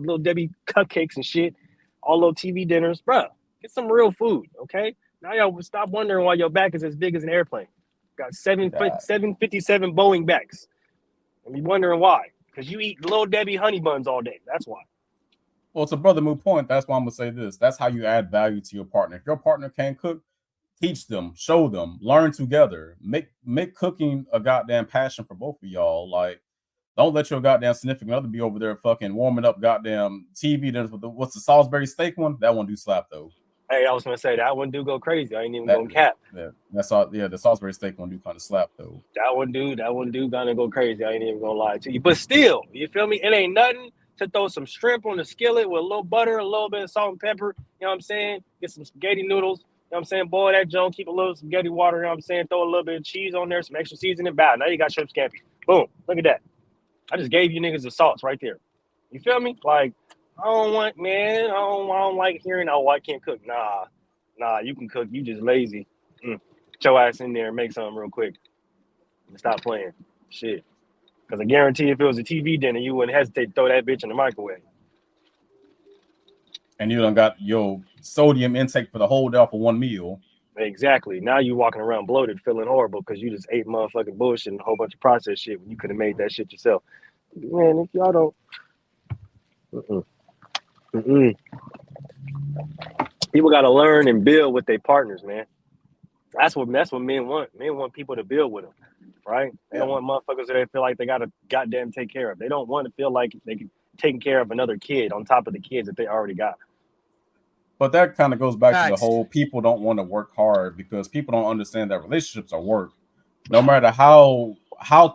cupcakes and shit, all little TV dinners. Bruh, get some real food, okay? Now y'all stop wondering why your back is as big as an airplane. Got 757 Boeing backs. And you wondering why. Because you eat little Debbie honey buns all day. That's why. Well, it's a brother move point. That's why I'm gonna say this. That's how you add value to your partner. If your partner can't cook, teach them, show them, learn together. Make cooking a goddamn passion for both of y'all. Like, don't let your goddamn significant other be over there fucking warming up goddamn TV dinners with what's the Salisbury steak one? That one do slap though. Hey, I was gonna say that one do go crazy. I ain't even That gonna cap. that's all. Yeah, the Salisbury steak one do kind of slap though. That one do gonna go crazy. I ain't even gonna lie to you. But still, you feel me? It ain't nothing to throw some shrimp on the skillet with a little butter, a little bit of salt and pepper. You know what I'm saying? Get some spaghetti noodles. You know what I'm saying? Boil that joint, keep a little spaghetti water. You know what I'm saying? Throw a little bit of cheese on there, some extra seasoning. Bow. Now you got shrimp scampi. Boom. Look at that. I just gave you niggas the sauce right there. You feel me? Like, I don't like hearing, oh, I can't cook. Nah, you can cook. You just lazy. Get your ass in there and make something real quick. And stop playing. Shit. Because I guarantee if it was a TV dinner, you wouldn't hesitate to throw that bitch in the microwave. And you done got your sodium intake for the whole day off of one meal. Exactly. Now you walking around bloated, feeling horrible because you just ate motherfucking bullshit and a whole bunch of processed shit when you could have made that shit yourself. Man, if y'all don't. People got to learn and build with their partners, man. That's what men want. Men want people to build with them, right? They don't want motherfuckers that they feel like they got to goddamn take care of. They don't want to feel like they can take care of another kid on top of the kids that they already got. But that kind of goes back to the whole people don't want to work hard because people don't understand that relationships are work. No matter how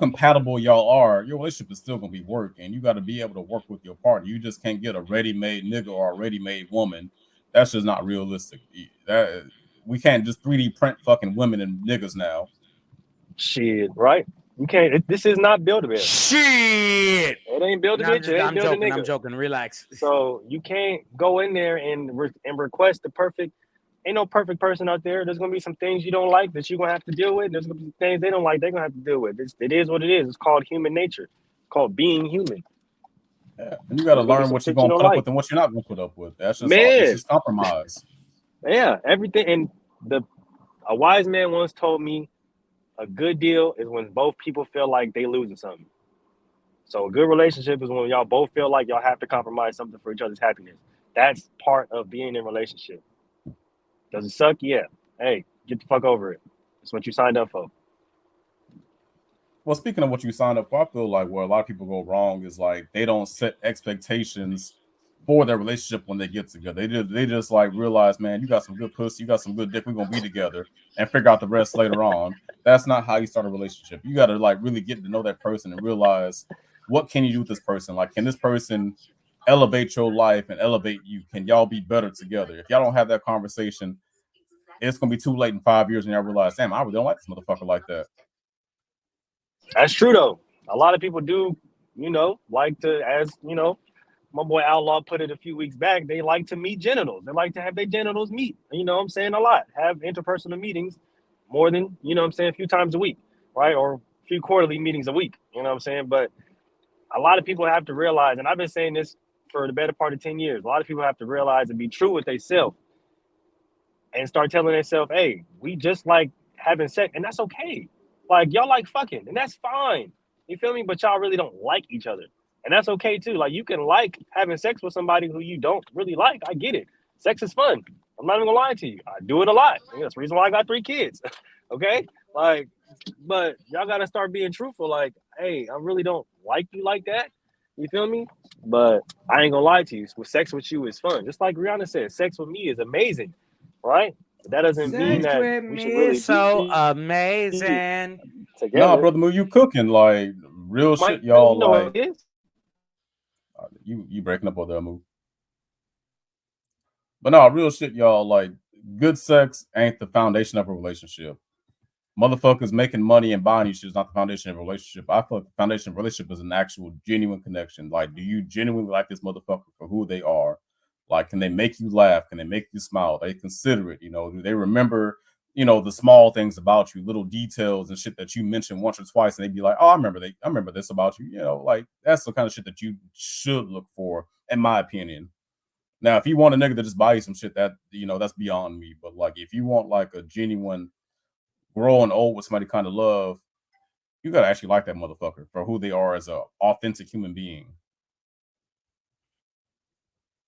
compatible y'all are, your relationship is still gonna be work, and you got to be able to work with your partner. You just can't get a ready-made nigga or a ready-made woman. That's just not realistic. We can't just 3D print fucking women and niggas now. Shit, right? You can't. This is not Build-A-Bear. Shit. It ain't Build-A-Bitch. It ain't Build-A-Nigga. I'm joking. Relax. So you can't go in there and request the perfect. Ain't no perfect person out there. There's gonna be some things you don't like that you're gonna have to deal with. There's gonna be things they don't like. They're gonna have to deal with. It is what it is. It's called human nature. It's called being human. Yeah. And you got to learn what you're gonna put up with and what you're not gonna put up with. That's just it's just compromise. Yeah, everything. And a wise man once told me, a good deal is when both people feel like they losing something. So a good relationship is when y'all both feel like y'all have to compromise something for each other's happiness. That's part of being in a relationship. Does it suck? Yeah. Hey, get the fuck over it. It's what you signed up for. Well, speaking of what you signed up for, I feel like where a lot of people go wrong is like they don't set expectations for their relationship when they get together. They just like realize, man, you got some good pussy, you got some good dick, we're gonna be together and figure out the rest later on. That's not how you start a relationship. You gotta like really get to know that person and realize what can you do with this person? Like, can this person elevate your life and elevate you? Can y'all be better together? If y'all don't have that conversation, it's gonna be too late in 5 years and y'all realize, damn, I really don't like this motherfucker like that. That's true though. A lot of people do, like to, as my boy Outlaw put it a few weeks back. They like to meet genitals. They like to have their genitals meet. You know what I'm saying? A lot. Have interpersonal meetings more than, you know what I'm saying, a few times a week, right? Or a few quarterly meetings a week. You know what I'm saying? But a lot of people have to realize, and I've been saying this for the better part of 10 years, a lot of people have to realize and be true with themselves and start telling themselves, hey, we just like having sex, and that's okay. Like, y'all like fucking, and that's fine. You feel me? But y'all really don't like each other. And that's okay too. Like, you can like having sex with somebody who you don't really like. I get it. Sex is fun. I'm not even gonna lie to you. I do it a lot. That's the reason why I got 3 kids. Okay? Like, but y'all gotta start being truthful. Like, hey, I really don't like you like that. You feel me? But I ain't gonna lie to you. With sex with you is fun. Just like Rihanna said, sex with me is amazing, right? But that doesn't mean Sex that with we should me really is so be amazing. Nah, together. brother Moo, you cooking like real shit, Michael, y'all. you know what Like it is? you breaking up on that move. But no, real shit, y'all. Like good sex ain't the foundation of a relationship. Motherfuckers making money and buying you shit is not the foundation of a relationship. I feel like the foundation of a relationship is an actual genuine connection. Like, do you genuinely like this motherfucker for who they are? Like, can they make you laugh? Can they make you smile? Are they considerate? You know, do they remember, the small things about you, little details and shit that you mentioned once or twice, and they'd be like, oh, I remember this about you. Like that's the kind of shit that you should look for, in my opinion. Now, if you want a nigga to just buy you some shit, that that's beyond me. But like, if you want like a genuine growing old with somebody kind of love, you gotta actually like that motherfucker for who they are as a authentic human being.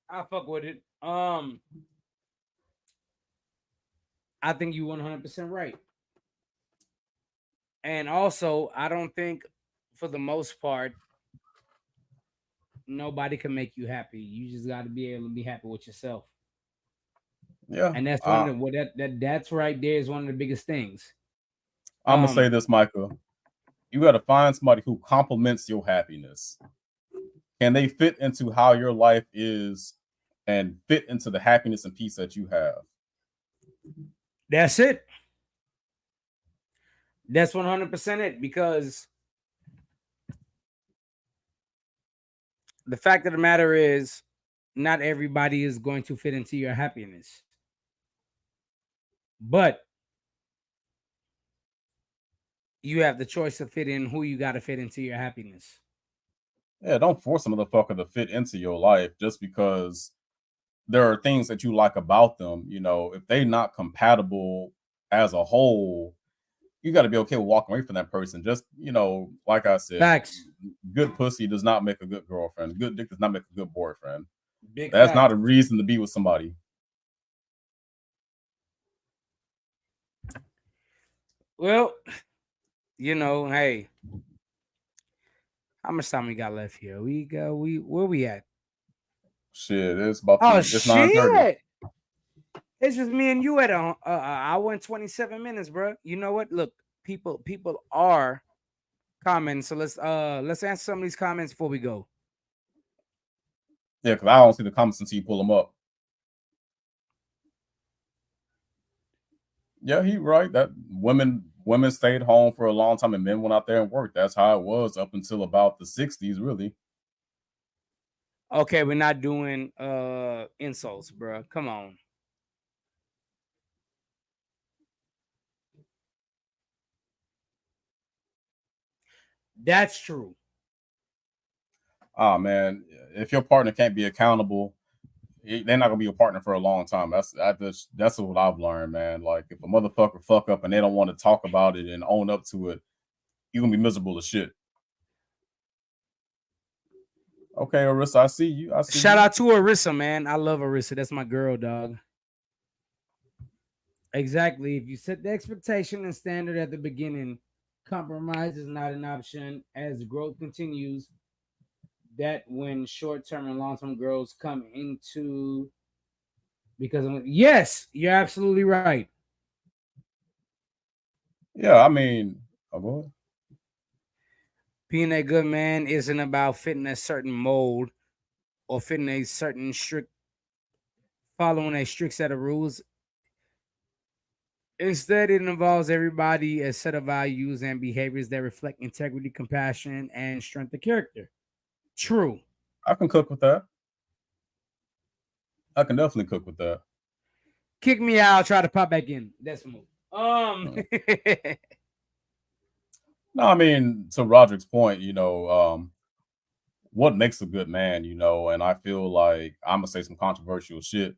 I fuck with it. I think you 100% right. And also, I don't think for the most part nobody can make you happy. You just got to be able to be happy with yourself. Yeah. And that's one of the what that's right there is one of the biggest things. I'm gonna say this, Michael. You gotta find somebody who complements your happiness. Can they fit into how your life is and fit into the happiness and peace that you have? That's it. That's 100% it because the fact of the matter is not everybody is going to fit into your happiness. But you have the choice to fit in who you got to fit into your happiness. Yeah, don't force a motherfucker to fit into your life just because there are things that you like about them. If they not compatible as a whole, you got to be okay with walking away from that person. Just, like I said, Facts. good pussy does not make a good girlfriend. Good dick does not make a good boyfriend. Big That's not facts. a reason to be with somebody. Well, hey, how much time we got left here? We where we at? Shit, it's about Oh it's 9:30. shit! It's just me and you at a hour and 27 minutes, bro. You know what? Look, people are commenting, so let's answer some of these comments before we go. Yeah, because I don't see the comments until you pull them up. Yeah, he right. That women stayed home for a long time and men went out there and worked. That's how it was up until about the 60s, really. Okay, we're not doing insults, bro. Come on. That's true. Ah man, if your partner can't be accountable, they're not gonna be your partner for a long time. That's what I've learned, man. Like if a motherfucker fuck up and they don't want to talk about it and own up to it, you're gonna be miserable as shit. Okay, Arissa, I see you. I see Shout you. out to Arissa, man. I love Arissa. That's my girl, dog. Exactly. If you set the expectation and standard at the beginning, compromise is not an option. As growth continues, that when short-term and long-term goals come into yes, you're absolutely right. Yeah, I mean, go ahead. Being a good man isn't about fitting a certain mold or fitting a certain strict following a strict set of rules. Instead, it involves everybody a set of values and behaviors that reflect integrity, compassion, and strength of character. True. I can cook with that. I can definitely cook with that. Kick me out, try to pop back in. That's a move. No, I mean, to Roderick's point, what makes a good man, and I feel like I'm gonna say some controversial shit.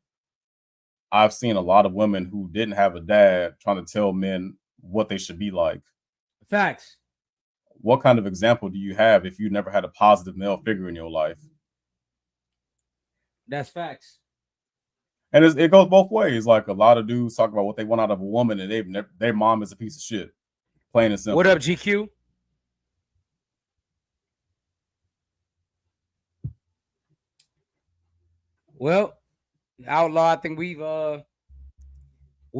I've seen a lot of women who didn't have a dad trying to tell men what they should be like. Facts. What kind of example do you have if you never had a positive male figure in your life? That's facts. And it goes both ways. Like a lot of dudes talk about what they want out of a woman, and their mom is a piece of shit. Plain and simple. What up, GQ? Well, Outlaw, I think we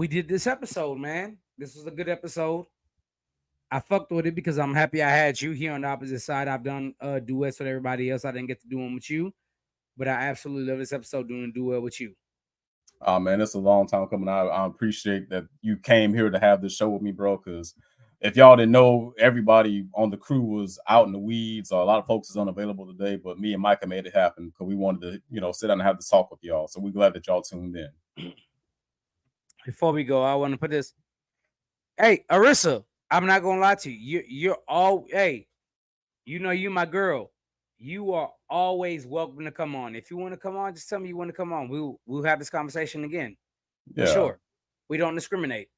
did this episode, man. This was a good episode. I fucked with it because I'm happy I had you here on the opposite side. I've done duets with everybody else. I didn't get to do them with you, but I absolutely love this episode doing a duet with you. Oh man, it's a long time coming. I appreciate that you came here to have this show with me, bro. Because if y'all didn't know, everybody on the crew was out in the weeds. So a lot of folks is unavailable today, but me and Micah made it happen because we wanted to, sit down and have this talk with y'all. So we're glad that y'all tuned in. Before we go, I want to put this. Hey, Arissa, I'm not gonna lie to you. You're all you my girl. You are always welcome to come on. If you want to come on, just tell me you want to come on. We'll have this conversation again. Yeah. For sure. We don't discriminate.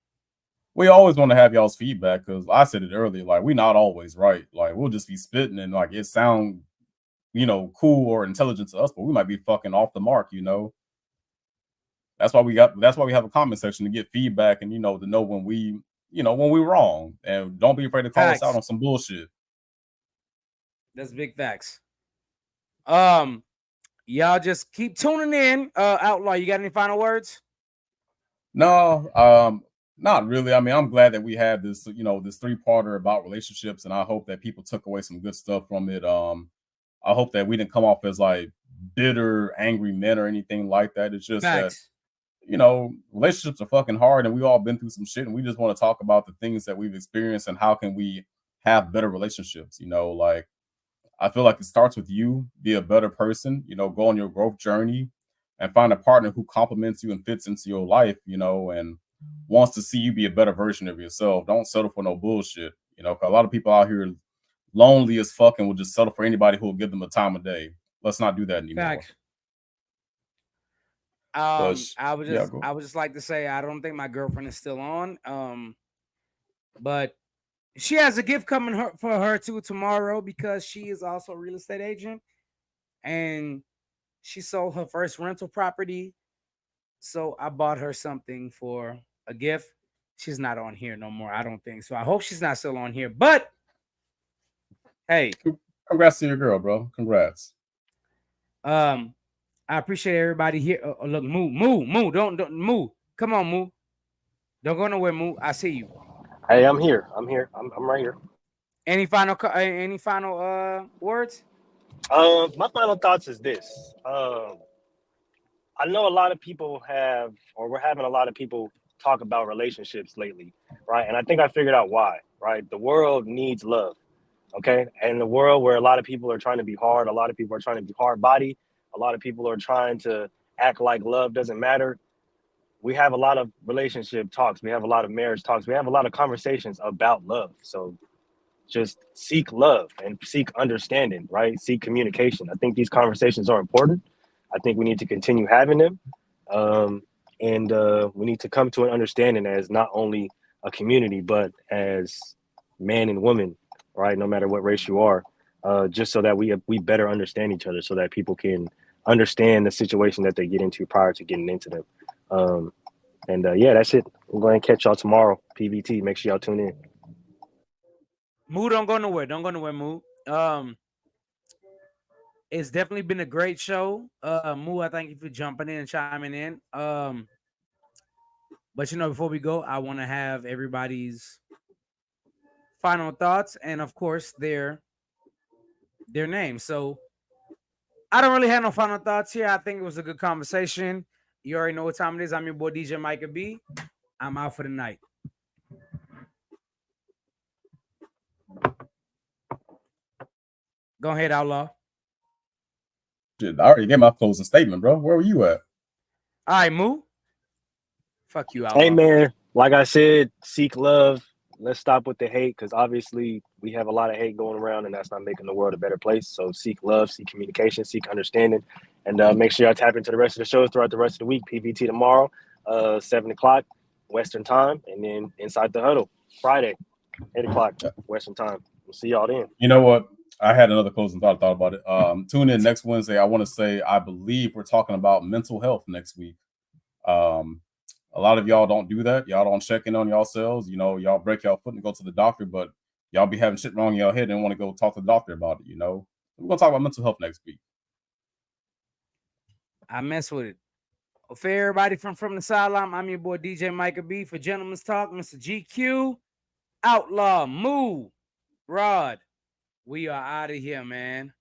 We always want to have y'all's feedback because I said it earlier. Like, we're not always right. Like, we'll just be spitting and like it sound, cool or intelligent to us, but we might be fucking off the mark. That's why we have a comment section to get feedback and to know when we're wrong, and don't be afraid to call us out on some bullshit. That's big facts. Y'all just keep tuning in. Outlaw, you got any final words? No, not really. I mean, I'm glad that we had this, this 3-parter about relationships, and I hope that people took away some good stuff from it. I hope that we didn't come off as like bitter, angry men or anything like that. It's just facts. That relationships are fucking hard, and we all been through some shit, and we just want to talk about the things that we've experienced and how can we have better relationships. Like, I feel like it starts with you. Be a better person, go on your growth journey and find a partner who complements you and fits into your life, and wants to see you be a better version of yourself. Don't settle for no bullshit, 'cause a lot of people out here lonely as fuck and will just settle for anybody who will give them a time of day. Let's not do that anymore. Facts. I would just like to say I don't think my girlfriend is still on. But she has a gift coming for her too tomorrow because she is also a real estate agent and she sold her first rental property. So I bought her something for a gift. She's not on here no more, I don't think. So I hope she's not still on here. But hey, congrats to your girl, bro. Congrats. I appreciate everybody here. Look, Moo, don't move. Come on, Moo. Don't go nowhere, Moo. I see you. Hey, I'm here. I'm right here. Any final words? My final thoughts is this. I know a lot of people we're having a lot of people talk about relationships lately, right? And I think I figured out why, right? The world needs love, okay? And the world where a lot of people are trying to be hard, a lot of people are trying to be hard body, a lot of people are trying to act like love doesn't matter. We have a lot of relationship talks. We have a lot of marriage talks. We have a lot of conversations about love. So just seek love and seek understanding, right? Seek communication. I think these conversations are important. I think we need to continue having them. And we need to come to an understanding as not only a community, but as man and woman, right? No matter what race you are, just so that we better understand each other so that people can understand the situation that they get into prior to getting into them. Yeah, that's it. We're going to catch y'all tomorrow. PVT. Make sure y'all tune in. Moo, don't go nowhere. Moo. It's definitely been a great show. Moo, I thank you for jumping in and chiming in. But before we go, I want to have everybody's final thoughts and of course their names. So I don't really have no final thoughts here. I think it was a good conversation. You already know what time it is. I'm your boy DJ Micah B. I'm out for the night. Go ahead, Outlaw. Shit, I already gave my closing statement, bro. Where were you at? All right, Moo. Fuck you, Hey Outlaw. man, like I said, seek love. Let's stop with the hate because obviously we have a lot of hate going around, and that's not making the world a better place. So seek love, seek communication, seek understanding, and make sure y'all tap into the rest of the shows throughout the rest of the week. PVT tomorrow, 7 o'clock Western time, and then Inside the Huddle Friday, 8 o'clock Western time. We'll see y'all then. You know what? I had another closing thought about it. Tune in next Wednesday. I want to say I believe we're talking about mental health next week. A lot of y'all don't do that. Y'all don't check in on yourselves. You know, y'all break y'all foot and go to the doctor, but y'all be having shit wrong in your head and want to go talk to the doctor about it. You know, we're gonna talk about mental health next week. I mess with it. For everybody from the sideline, I'm your boy DJ Micah B. For Gentleman's Talk, Mr. GQ, Outlaw, Moo, Rod. We are out of here, man.